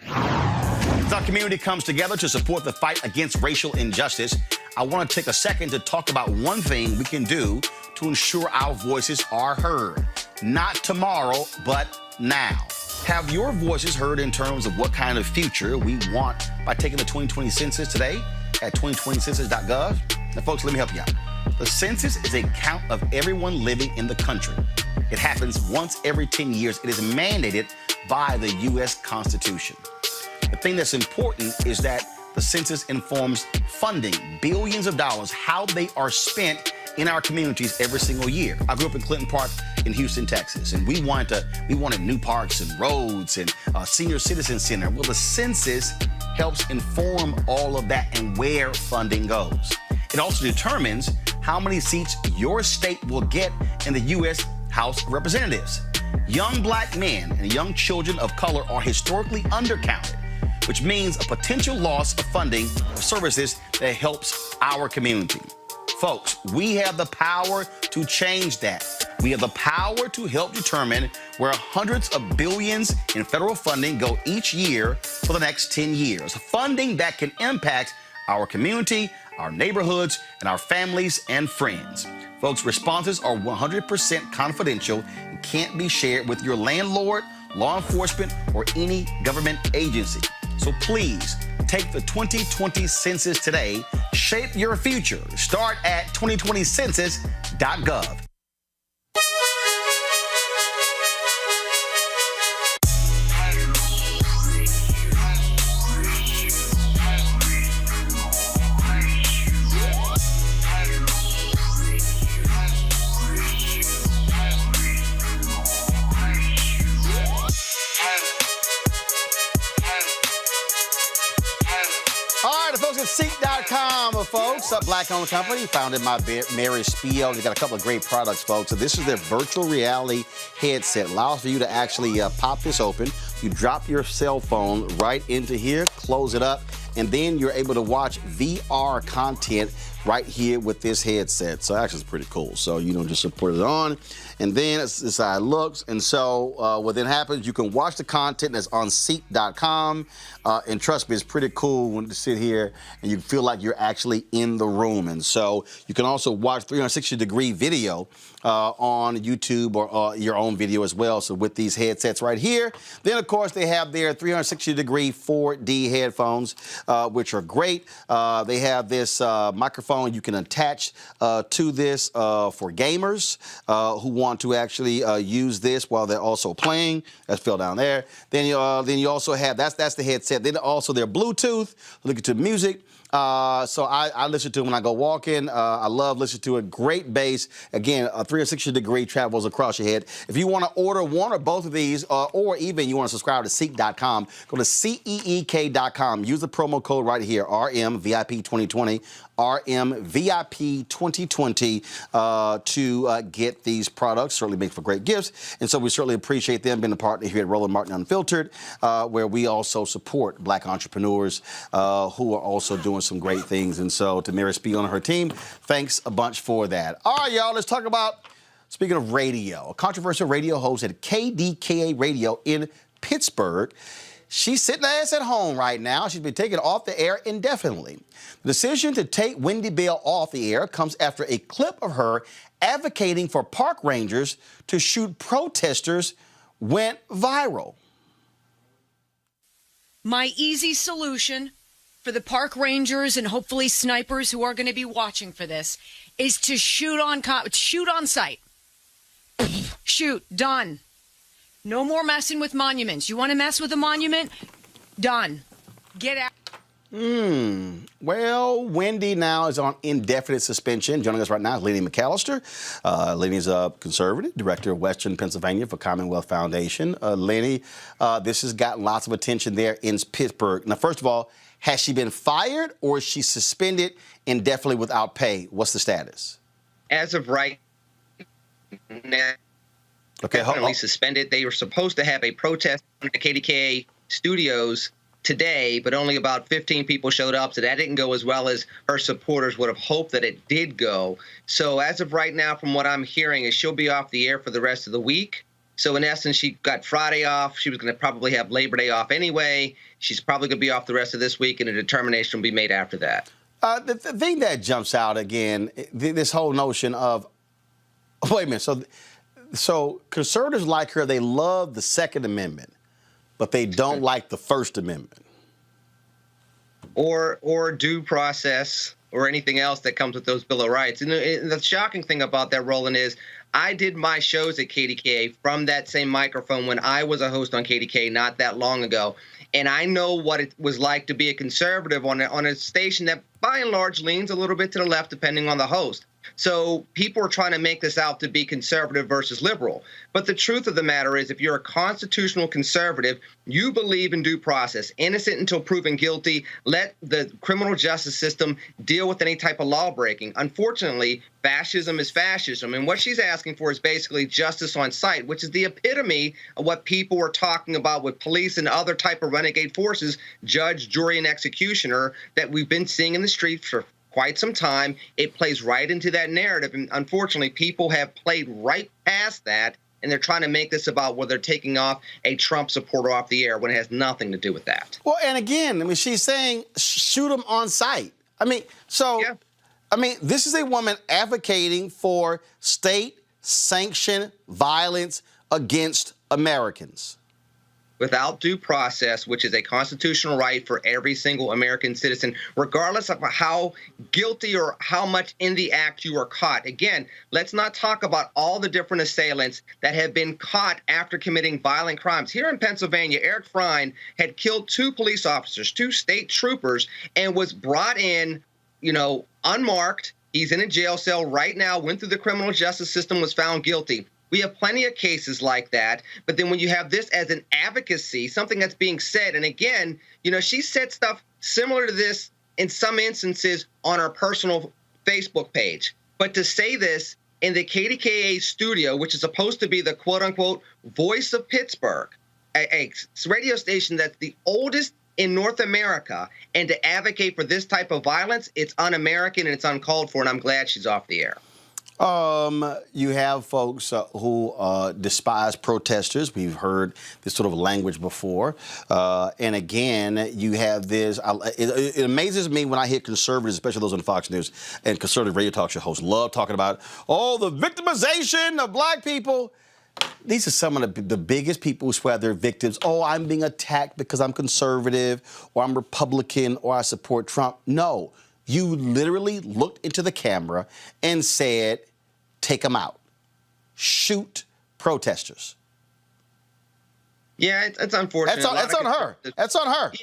As our community comes together to support the fight against racial injustice, I want to take a second to talk about one thing we can do to ensure our voices are heard. Not tomorrow, but now. Have your voices heard in terms of what kind of future we want by taking the 2020 census today at 2020census.gov? Now, folks, let me help you out. The census is a count of everyone living in the country. It happens once every 10 years. It is mandated by the U.S. Constitution. The thing that's important is that the census informs funding, billions of dollars, how they are spent in our communities every single year. I grew up in Clinton Park in Houston, Texas, and we wanted new parks and roads and a senior citizen center. Well, the census helps inform all of that and where funding goes. It also determines how many seats your state will get in the U.S. House of Representatives. Young black men and young children of color are historically undercounted, which means a potential loss of funding for services that helps our community. Folks, we have the power to change that. We have the power to help determine where hundreds of billions in federal funding go each year for the next 10 years. Funding that can impact our community, our neighborhoods, and our families and friends. Folks, responses are 100% confidential and can't be shared with your landlord, law enforcement, or any government agency. So please take the 2020 census today. Shape your future. Start at 2020census.gov. Seek.com, folks, a black-owned company founded by Mary Spiel. They got a couple of great products, folks. So this is their virtual reality headset. Allows for you to actually pop this open. You drop your cell phone right into here, close it up, and then you're able to watch VR content right here with this headset. So actually it's pretty cool. So you don't just put it on, and then this is how it looks. And so what then happens, you can watch the content that's on Seek.com. And trust me, it's pretty cool when you sit here and you feel like you're actually in the room. And so you can also watch 360-degree video on YouTube or your own video as well. So with these headsets right here, then of course they have their 360-degree 4D headphones, which are great. They have this microphone you can attach to this for gamers who want to actually use this while they're also playing. That's fell down there. Then you also have that's the headset. Then also their Bluetooth, looking to music. So I listen to it when I go walking. I love listening to it. Great bass. Again, a 360-degree travels across your head. If you want to order one or both of these, or even you want to subscribe to Seek.com, go to CEEK.com. Use the promo code right here, RMVIP2020. RMVIP2020 to get these products. Certainly make for great gifts. And so we certainly appreciate them being a partner here at Roland Martin Unfiltered, where we also support black entrepreneurs who are also doing some great things. And so to Mary Spiel and her team, thanks a bunch for that. All right, y'all, let's talk about, speaking of radio, a controversial radio host at KDKA Radio in Pittsburgh. She's sitting her ass at home right now. She's been taken off the air indefinitely. The decision to take Wendy Bell off the air comes after a clip of her advocating for park rangers to shoot protesters went viral. My easy solution for the park rangers and hopefully snipers who are going to be watching for this is to shoot on sight. Shoot, done. No more messing with monuments. You want to mess with a monument? Done. Get out. Well, Wendy now is on indefinite suspension. Joining us right now is Lenny McAllister. Lenny's a conservative, director of Western Pennsylvania for Commonwealth Foundation. Lenny, this has gotten lots of attention there in Pittsburgh. Now, first of all, has she been fired or is she suspended indefinitely without pay? What's the status? As of right now, definitely suspended. They were supposed to have a protest in the KDKA studios today, but only about 15 people showed up, so that didn't go as well as her supporters would have hoped that it did go. So as of right now, from what I'm hearing, is she'll be off the air for the rest of the week. So in essence, she got Friday off. She was going to probably have Labor Day off anyway. She's probably going to be off the rest of this week, and a determination will be made after that. The thing that jumps out again, this whole notion of, wait a minute, so conservatives like her, they love the Second Amendment, but they don't like the First Amendment. Or due process or anything else that comes with those Bill of Rights. And the shocking thing about that, Roland, is I did my shows at KDKA from that same microphone when I was a host on KDKA not that long ago. And I know what it was like to be a conservative on a station that by and large leans a little bit to the left depending on the host. So people are trying to make this out to be conservative versus liberal. But the truth of the matter is, if you're a constitutional conservative, you believe in due process, innocent until proven guilty. Let the criminal justice system deal with any type of law breaking. Unfortunately, fascism is fascism. And what she's asking for is basically justice on sight, which is the epitome of what people were talking about with police and other type of renegade forces, judge, jury, and executioner that we've been seeing in the streets for quite some time. It plays right into that narrative. And unfortunately, people have played right past that, and they're trying to make this about whether they're taking off a Trump supporter off the air when it has nothing to do with that. Well, and again, I mean, she's saying shoot them on sight. I mean, this is a woman advocating for state-sanctioned violence against Americans. without due process, which is a constitutional right for every single American citizen, regardless of how guilty or how much in the act you are caught. Again, let's not talk about all the different assailants that have been caught after committing violent crimes. Here in Pennsylvania, Eric Frein had killed 2 police officers, 2 state troopers, and was brought in, unmarked. He's in a jail cell right now, went through the criminal justice system, was found guilty. We have plenty of cases like that. But then when you have this as an advocacy, something that's being said, and again, she said stuff similar to this in some instances on her personal Facebook page. But to say this in the KDKA studio, which is supposed to be the quote unquote voice of Pittsburgh, a radio station that's the oldest in North America, and to advocate for this type of violence, it's un-American and it's uncalled for, and I'm glad she's off the air. You have folks who despise protesters. We've heard this sort of language before. And again, you have this. It amazes me when I hear conservatives, especially those on Fox News and conservative radio talk show hosts, love talking about, the victimization of black people. These are some of the biggest people who swear they're victims. I'm being attacked because I'm conservative or I'm Republican or I support Trump. No, you literally looked into the camera and said, take them out. Shoot protesters. Yeah, it's unfortunate. That's on her. That's on her. Yeah.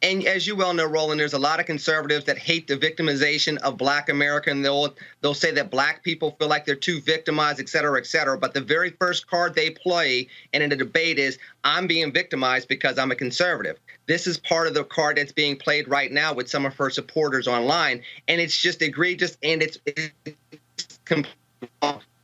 And as you well know, Roland, there's a lot of conservatives that hate the victimization of black America, and they'll say that black people feel like they're too victimized, et cetera, et cetera. But the very first card they play in a debate is, I'm being victimized because I'm a conservative. This is part of the card that's being played right now with some of her supporters online, and it's just egregious, and it's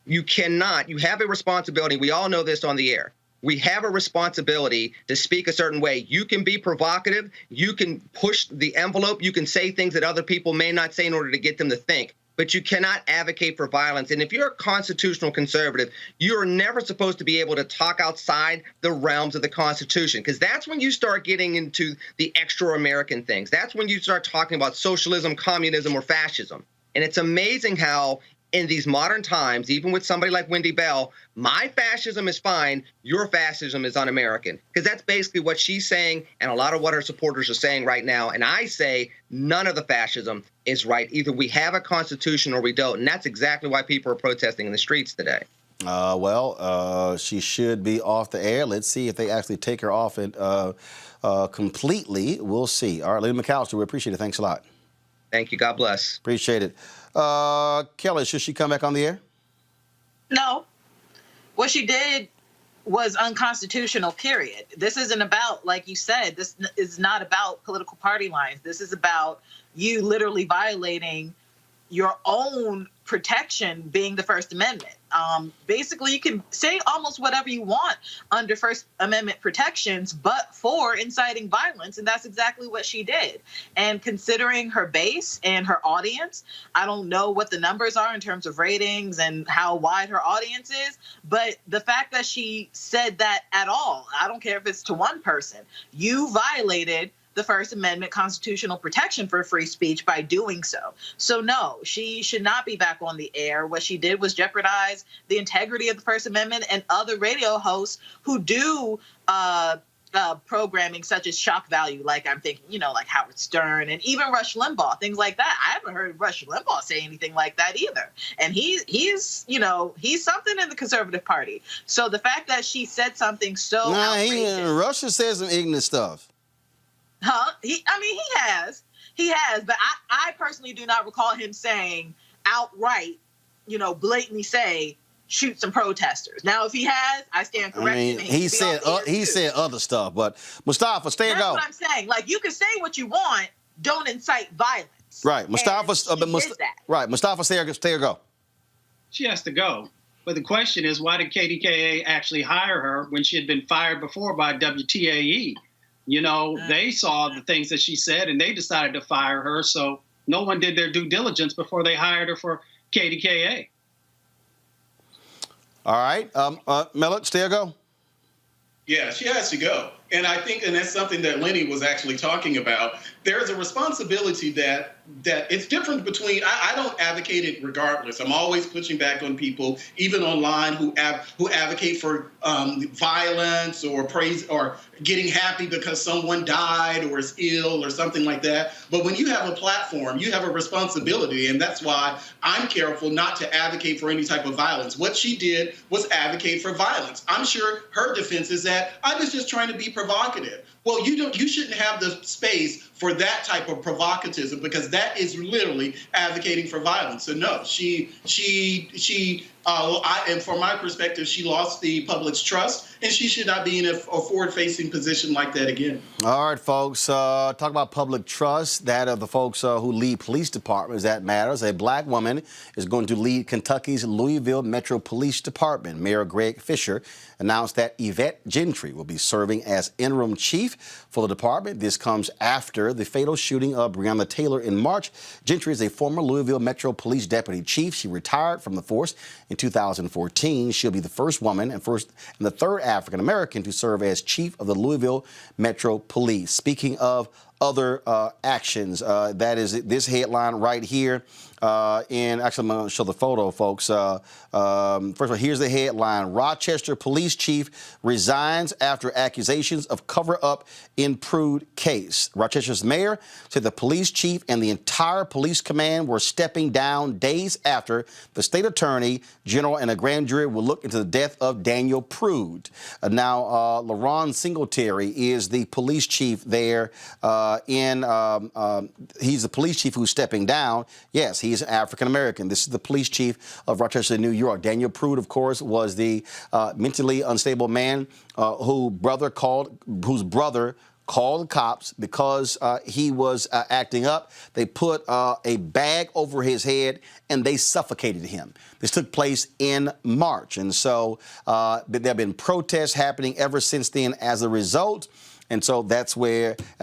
you have a responsibility. We all know this on the air. We have a responsibility to speak a certain way. You can be provocative. You can push the envelope. You can say things that other people may not say in order to get them to think. But you cannot advocate for violence. And if you're a constitutional conservative, you are never supposed to be able to talk outside the realms of the Constitution, because that's when you start getting into the extra-American things. That's when you start talking about socialism, communism, or fascism. And it's amazing how in these modern times, even with somebody like Wendy Bell, my fascism is fine, your fascism is un-American. Because that's basically what she's saying, and a lot of what her supporters are saying right now. And I say none of the fascism is right. Either we have a constitution or we don't. And that's exactly why people are protesting in the streets today. She should be off the air. Let's see if they actually take her off it completely. We'll see. All right, Lynn McAllister, we appreciate it. Thanks a lot. Thank you. God bless. Appreciate it. Kelly, should she come back on the air? No. What she did was unconstitutional, period. This isn't about, like you said, this is not about political party lines. This is about you literally violating your own protection, being the First Amendment. Basically, you can say almost whatever you want under First Amendment protections, but for inciting violence, and that's exactly what she did. And considering her base and her audience, I don't know what the numbers are in terms of ratings and how wide her audience is, but the fact that she said that at all, I don't care if it's to one person, you violated the First Amendment constitutional protection for free speech by doing so. So no, she should not be back on the air. What she did was jeopardize the integrity of the First Amendment and other radio hosts who do programming such as shock value, like I'm thinking, like Howard Stern and even Rush Limbaugh, things like that. I haven't heard Rush Limbaugh say anything like that either. And he's something in the conservative party. So the fact that she said something so outrageous. Rush says some ignorant stuff. Huh? He has, but I personally do not recall him saying outright, blatantly say, shoot some protesters. Now, if he has, I stand corrected. He said other stuff, but Mustafa, stay and go. That's what I'm saying. Like, you can say what you want, don't incite violence. Right, Mustafa, Mustafa, stay or go. She has to go. But the question is, why did KDKA actually hire her when she had been fired before by WTAE? They saw the things that she said, and they decided to fire her. So no one did their due diligence before they hired her for KDKA. All right. Millet, stay or go? Yeah, she has to go. And I think, and that's something that Lenny was actually talking about, there's a responsibility that it's different between, I don't advocate it regardless. I'm always pushing back on people, even online, who advocate for violence or praise or getting happy because someone died or is ill or something like that. But when you have a platform, you have a responsibility, and that's why I'm careful not to advocate for any type of violence. What she did was advocate for violence. I'm sure her defense is that I was just trying to be provocative. Well, you shouldn't have the space for that type of provocativism, because that is literally advocating for violence. So no, and from my perspective, she lost the public's trust, and she should not be in a forward-facing position like that again. All right, folks, talk about public trust, that of the folks who lead police departments, that matters. A black woman is going to lead Kentucky's Louisville Metro Police Department. Mayor Greg Fisher announced that Yvette Gentry will be serving as interim chief for the department. This comes after the fatal shooting of Breonna Taylor in March. Gentry is a former Louisville Metro Police deputy chief. She retired from the force in 2014. She'll be the first woman and the third African-American to serve as chief of the Louisville Metro Police. Speaking of other actions, that is this headline right here. And actually, I'm going to show the photo, folks. First of all, here's the headline. Rochester police chief resigns after accusations of cover-up in Prude case. Rochester's mayor said the police chief and the entire police command were stepping down days after the state attorney general and a grand jury will look into the death of Daniel Prude. Now, LaRon Singletary is the police chief there. He's the police chief who's stepping down. Yes, he's African-American. This is the police chief of Rochester, New York. Daniel Prude, of course, was the mentally unstable man whose brother called the cops because he was acting up. They put a bag over his head and they suffocated him. This took place in March. And so there have been protests happening ever since then as a result. And so so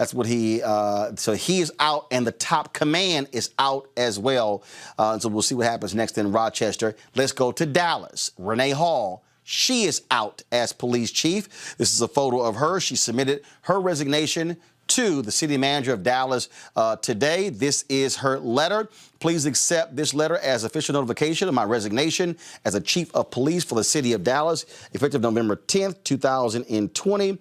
he is out, and the top command is out as well. And so we'll see what happens next in Rochester. Let's go to Dallas. Renee Hall, she is out as police chief. This is a photo of her. She submitted her resignation to the city manager of Dallas today. This is her letter. Please accept this letter as official notification of my resignation as a chief of police for the city of Dallas, effective November 10th, 2020.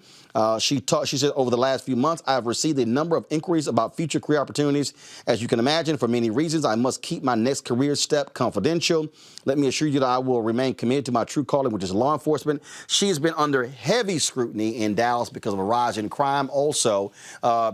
She said, over the last few months, I have received a number of inquiries about future career opportunities. As you can imagine, for many reasons, I must keep my next career step confidential. Let me assure you that I will remain committed to my true calling, which is law enforcement. She has been under heavy scrutiny in Dallas because of a rise in crime, also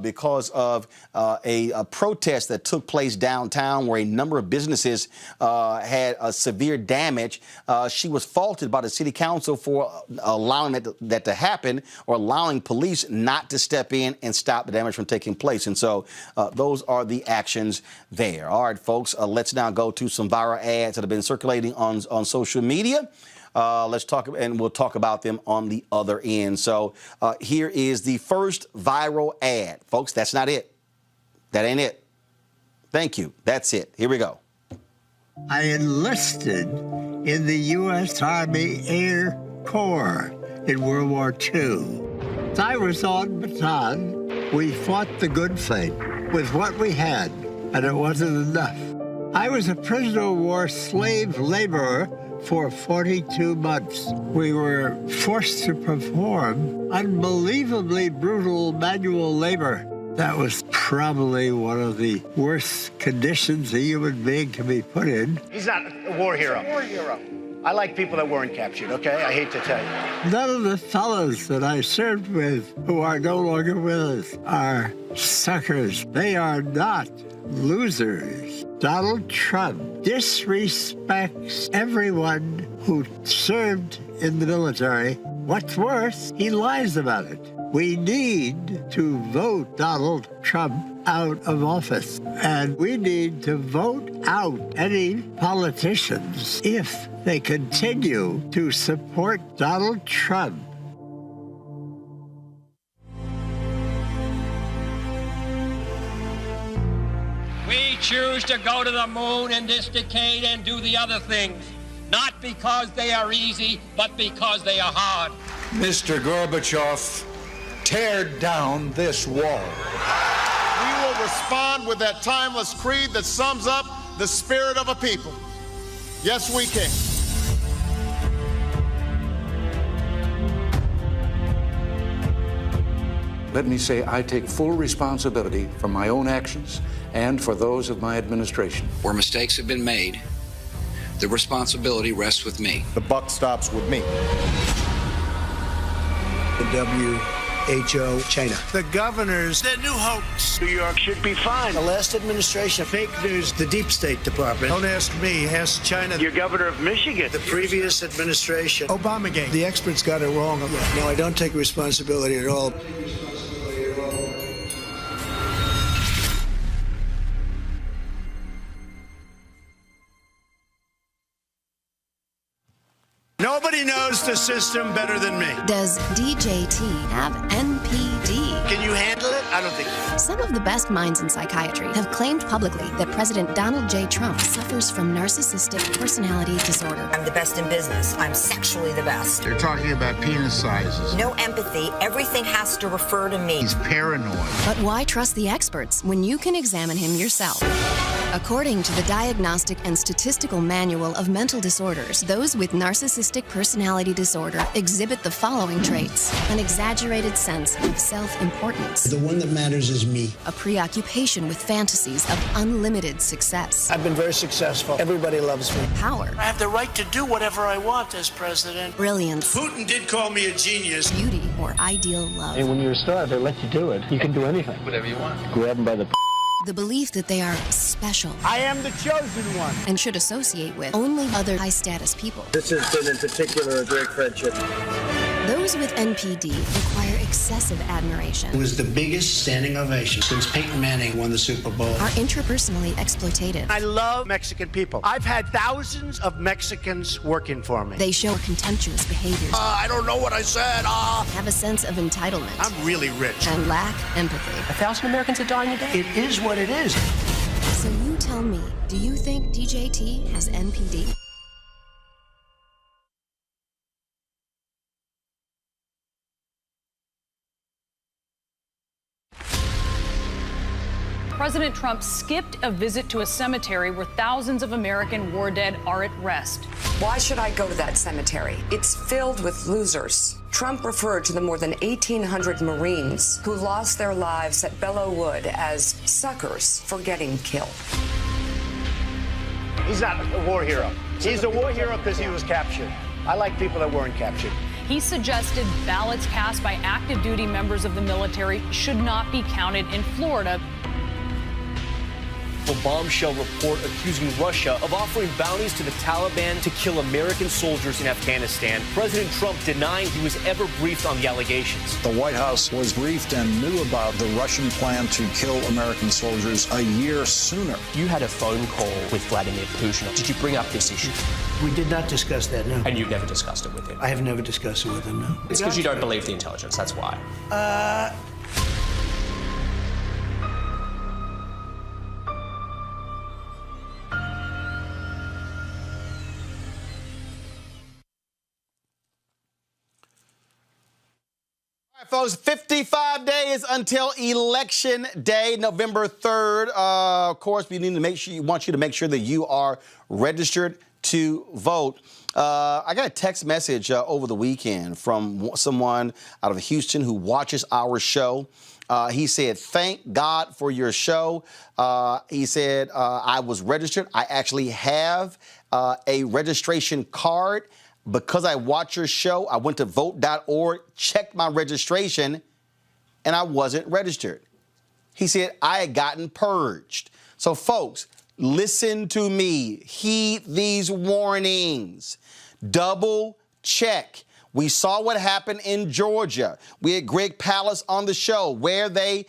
because of a protest that took place downtown where a number of businesses had severe damage. She was faulted by the city council for allowing that to happen, or allowing police not to step in and stop the damage from taking place. And so those are the actions there. All right, folks, let's now go to some viral ads that have been circulating on social media. Let's talk, and we'll talk about them on the other end. So here is the first viral ad. Folks, that's not it. That ain't it. Thank you. That's it. Here we go. I enlisted in the U.S. Army Air Corps in World War II. I was on Bataan. We fought the good fight with what we had, and it wasn't enough. I was a prisoner of war slave laborer for 42 months. We were forced to perform unbelievably brutal manual labor. That was probably one of the worst conditions a human being can be put in. He's not a war hero. He's a war hero. I like people that weren't captured, okay? I hate to tell you. None of the fellows that I served with who are no longer with us are suckers. They are not losers. Donald Trump disrespects everyone who served in the military. What's worse, he lies about it. We need to vote Donald Trump out of office. And we need to vote out any politicians if they continue to support Donald Trump. We choose to go to the moon in this decade and do the other things, not because they are easy, but because they are hard. Mr. Gorbachev, tear down this wall. We will respond with that timeless creed that sums up the spirit of a people. Yes, we can. Let me say I take full responsibility for my own actions and for those of my administration. Where mistakes have been made, the responsibility rests with me. The buck stops with me. The WHO, China. The governors, the new hoax. New York should be fine. The last administration, fake news, the deep state department. Don't ask me, ask China. Your governor of Michigan. The previous administration. Obamagate. The experts got it wrong. No, I don't take responsibility at all. Nobody knows the system better than me. Does DJT have NPD? Can you handle it? I don't think so. Some of the best minds in psychiatry have claimed publicly that President Donald J. Trump suffers from narcissistic personality disorder. I'm the best in business. I'm sexually the best. They're talking about penis sizes. No empathy. Everything has to refer to me. He's paranoid. But why trust the experts when you can examine him yourself? According to the Diagnostic and Statistical Manual of Mental Disorders, those with narcissistic personality disorder exhibit the following traits: an exaggerated sense of self-importance, The one that matters is me. a preoccupation with fantasies of unlimited success, I've been very successful. Everybody loves me. power, I have the right to do whatever I want as president. brilliance, Putin did call me a genius. beauty, or ideal love. And when you're a star, they let you do it. You can do anything. Whatever you want. Grab them by the The belief that they are special I am the chosen one. and should associate with only other high-status people. This has been in particular a great friendship. Those with NPD require excessive admiration, It was the biggest standing ovation since Peyton Manning won the Super Bowl. are interpersonally exploitative. I love Mexican people. I've had thousands of Mexicans working for me. They show contemptuous behaviors, I don't know what I said. have a sense of entitlement, I'm really rich. and lack empathy. 1,000 Americans are dying a day. It is what it is. So you tell me, do you think DJT has NPD? President Trump skipped a visit to a cemetery where thousands of American war dead are at rest. Why should I go to that cemetery? It's filled with losers. Trump referred to the more than 1,800 Marines who lost their lives at Belleau Wood as suckers for getting killed. He's not a war hero. He's a war hero because he was captured. I like people that weren't captured. He suggested ballots cast by active duty members of the military should not be counted in Florida. A bombshell report accusing Russia of offering bounties to the Taliban to kill American soldiers in Afghanistan. President Trump denying he was ever briefed on the allegations. The White House was briefed and knew about the Russian plan to kill American soldiers a year sooner. You had a phone call with Vladimir Putin. Did you bring up this issue? We did not discuss that, no. And you've never discussed it with him? I have never discussed it with him, no. It's because you don't believe the intelligence, that's why. Folks, 55 days until Election Day, November 3rd. Of course, we need to want you to make sure that you are registered to vote. I got a text message over the weekend from someone out of Houston who watches our show. He said, "Thank God for your show." He said, "I was registered. I actually have a registration card. Because I watch your show, I went to vote.org, checked my registration, and I wasn't registered." He said, "I had gotten purged." So, folks, listen to me. Heed these warnings. Double check. We saw what happened in Georgia. We had Greg Palast on the show where they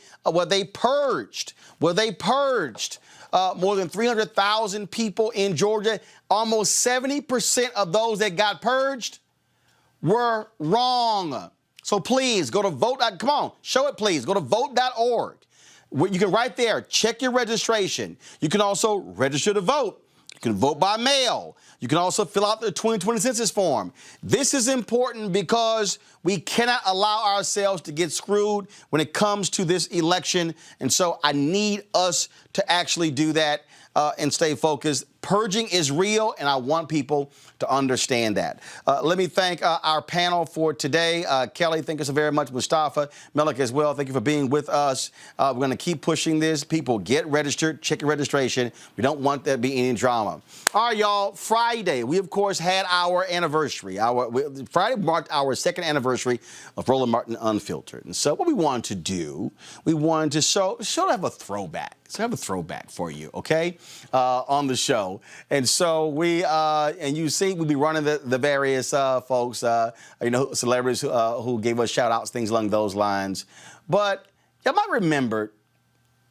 purged. More than 300,000 people in Georgia. Almost 70% of those that got purged were wrong. So please go to vote. Come on, show it, please. Go to vote.org. You can right there check your registration. You can also register to vote. You can vote by mail. You can also fill out the 2020 census form. This is important because We cannot allow ourselves to get screwed when it comes to this election. And so I need us to actually do that and stay focused. Purging is real, and I want people to understand that. Let me thank our panel for today. Kelly, thank you so very much. Mustafa, Melik as well, thank you for being with us. We're going to keep pushing this. People, get registered, check your registration. We don't want there to be any drama. All right, y'all, Friday, we, of course, had our anniversary. Friday marked our second anniversary of Roland Martin Unfiltered. And so what we wanted to do, we wanted to have a throwback. So I have a throwback for you, okay, on the show. And so and you see, we'll be running the various folks, celebrities who gave us shout outs, things along those lines. But y'all might remember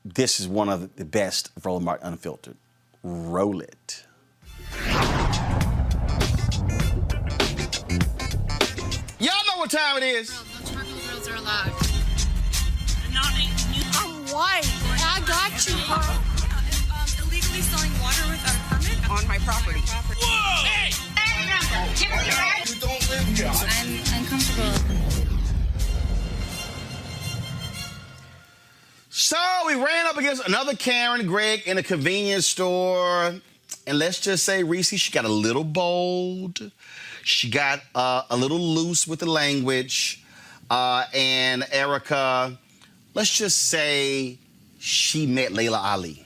this is one of the best of Roland Martin Unfiltered. Roll it. Y'all know what time it is. No charcoal grills are allowed. I'm white. I got you, girl. Illegally selling water without a permit on my property. Whoa! Hey! You don't live here. I'm uncomfortable. So we ran up against another Karen Gregg in a convenience store. And let's just say, Reese, she got a little bold. She got a little loose with the language. And Erica, let's just say she met Layla Ali.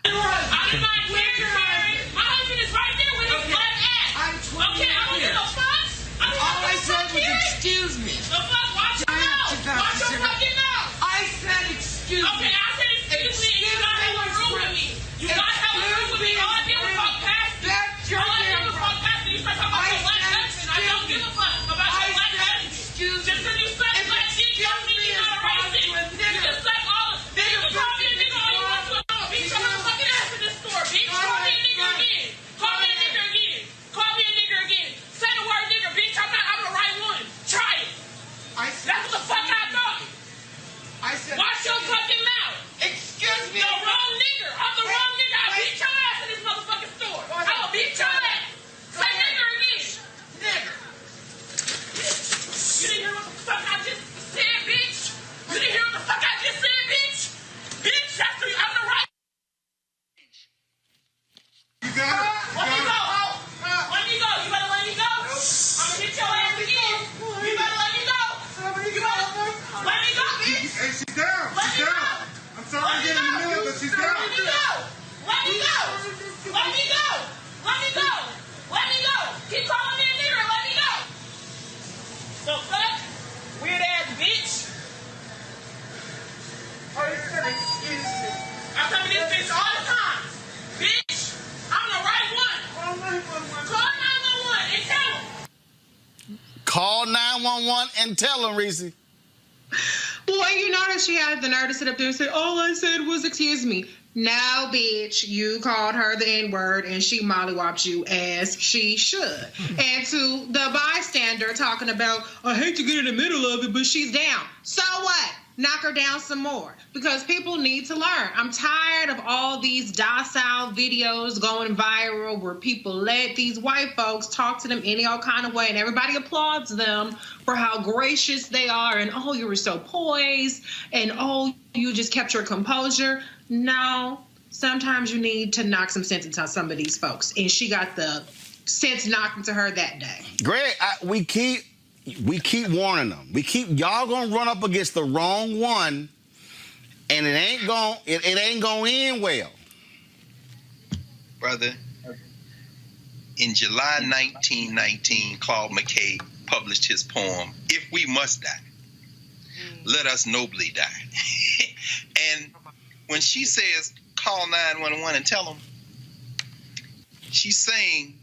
I'm not here, Karen. My husband is right there with his black ass. Okay, I don't give no fucks. All I said was excuse me. The fuck? Watch your mouth. Watch your fucking mouth. I said excuse me. Okay, I said excuse me. You got to have a room with me. You got to have a room with me. All I did was walk past you. All I did was walk past you. You start talking about your black husband. I don't give a fuck about your black husband. Just because you suck black dick don't mean you're not a racist. You just suck all of it. You call me a nigga all you want to. Bitch, I'm not fucking ass in this store, bitch. Call me a nigga again. Call me a nigga again. Call me a nigga again. Say the word nigga, bitch. I'm the right one. Try it. That's what the fuck I thought. Watch your fucking mouth. Excuse me. The wrong nigga. I'm the wrong nigga. I'll beat your ass in this motherfucking store. I will beat your ass. Say nigga again. Nigga. You didn't hear what the fuck I just said, bitch? You didn't hear what the fuck I just said, bitch? Bitch, that's the, I'm the right. You got it. Let me go. Let me go. You better let me go. I'm gonna hit your ass again. You better let me go. You better let me go, bitch. Hey, she's down. Let me go. I'm sorry to get in the middle, but she's down. Let me go. Let me go. Let me go. Let me go. Let me go. Keep calling me a nigger and let me go. So fuck, weird ass bitch. I said excuse me. I come to this bitch all the time. Bitch, I'm the right one. Call 911 and tell them. Call 911 and tell them, Reese. Well, you notice she had the nerve to sit up there and say, all I said was excuse me. No, bitch, you called her the N-word and she mollywopped you as she should. And to the bystander talking about, I hate to get in the middle of it, but she's down. So what? Knock her down some more. Because people need to learn. I'm tired of all these docile videos going viral where people let these white folks talk to them any old kind of way and everybody applauds them for how gracious they are and, oh, you were so poised and, oh, you just kept your composure. No, sometimes you need to knock some sense into some of these folks. And she got the sense knocked into her that day. Greg, we keep warning them. Y'all gonna run up against the wrong one, and it ain't gonna end well. Brother, in July 1919, Claude McKay published his poem, If We Must Die, Let Us Nobly Die. And when she says, call 911 and tell them, she's saying,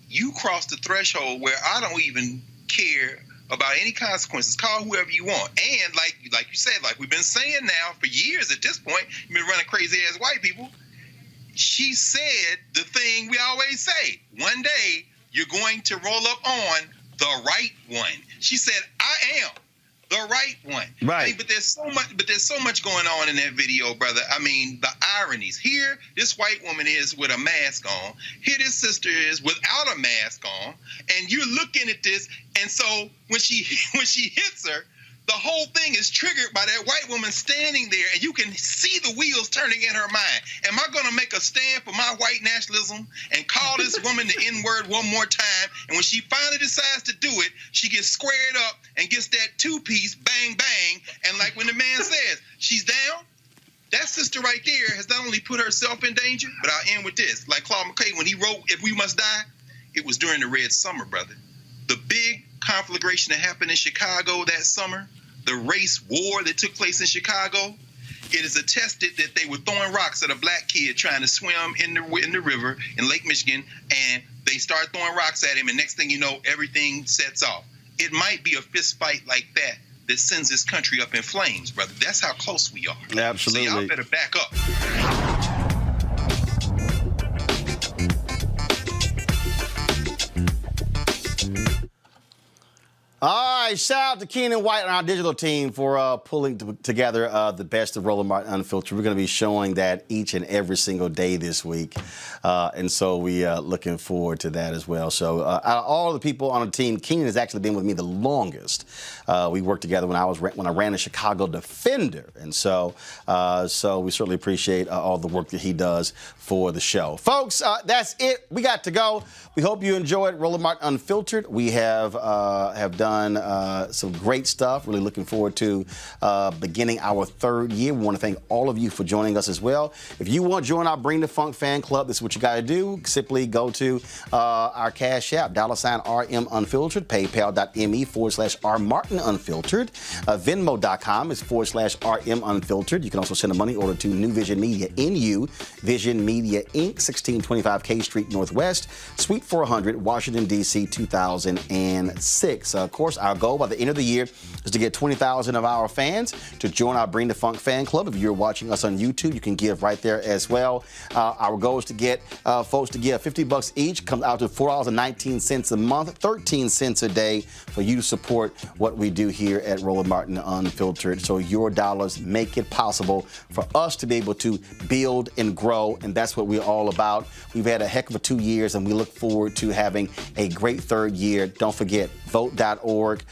you crossed the threshold where I don't even care about any consequences. Call whoever you want. And like you said, like we've been saying now for years at this point, you've been running crazy ass white people. She said the thing we always say, one day you're going to roll up on the right one. She said, I am the right one. Right. I mean, but there's so much going on in that video, brother. I mean, the ironies. Here, this white woman is with a mask on. Here, this sister is without a mask on. And you're looking at this, and so when she hits her, the whole thing is triggered by that white woman standing there, and you can see the wheels turning in her mind. Am I going to make a stand for my white nationalism and call this woman the N-word one more time? And when she finally decides to do it, she gets squared up and gets that two-piece, bang, bang. And like when the man says, she's down, that sister right there has not only put herself in danger, but I'll end with this. Like Claude McKay, when he wrote If We Must Die, it was during the Red Summer, brother. The big conflagration that happened in Chicago that summer, the race war that took place in Chicago, it is attested that they were throwing rocks at a black kid trying to swim in the river in Lake Michigan, and they start throwing rocks at him, and next thing you know, everything sets off. It might be a fist fight like that that sends this country up in flames, brother. That's how close we are. Absolutely. So y'all better back up. All right, shout out to Keenan White and our digital team for pulling together the best of Roland Martin Unfiltered. We're going to be showing that each and every single day this week, and so we looking forward to that as well. So out of all the people on the team, Keenan has actually been with me the longest. We worked together when I ran the Chicago Defender, and so we certainly appreciate all the work that he does for the show. Folks, that's it. We got to go. We hope you enjoyed Roland Martin Unfiltered. We have done some great stuff. Really looking forward to beginning our third year. We want to thank all of you for joining us as well. If you want to join our Bring the Funk fan club, this is what you got to do. Simply go to our Cash App, $RM Unfiltered, paypal.me/R Martin Unfiltered, Venmo.com is /RM Unfiltered. You can also send a money order to New Vision Media, NU Vision Media Inc., 1625 K Street Northwest, Suite 400, Washington, D.C., 2006. Of course, our goal by the end of the year is to get 20,000 of our fans to join our Bring the Funk fan club. If you're watching us on YouTube, you can give right there as well. Our goal is to get folks to give $50 each. Comes out to $4.19 a month, 13 cents a day for you to support what we do here at Roland Martin Unfiltered. So your dollars make it possible for us to be able to build and grow, and that's what we're all about. We've had a heck of a 2 years, and we look forward to having a great third year. Don't forget, vote.org,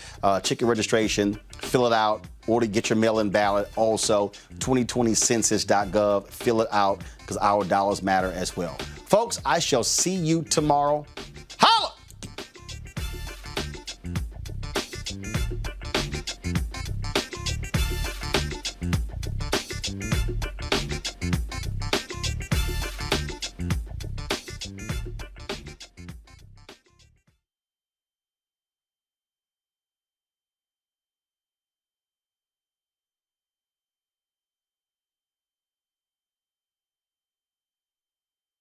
ticket registration, fill it out, or to get your mail-in ballot. Also, 2020census.gov, fill it out, because our dollars matter as well. Folks, I shall see you tomorrow.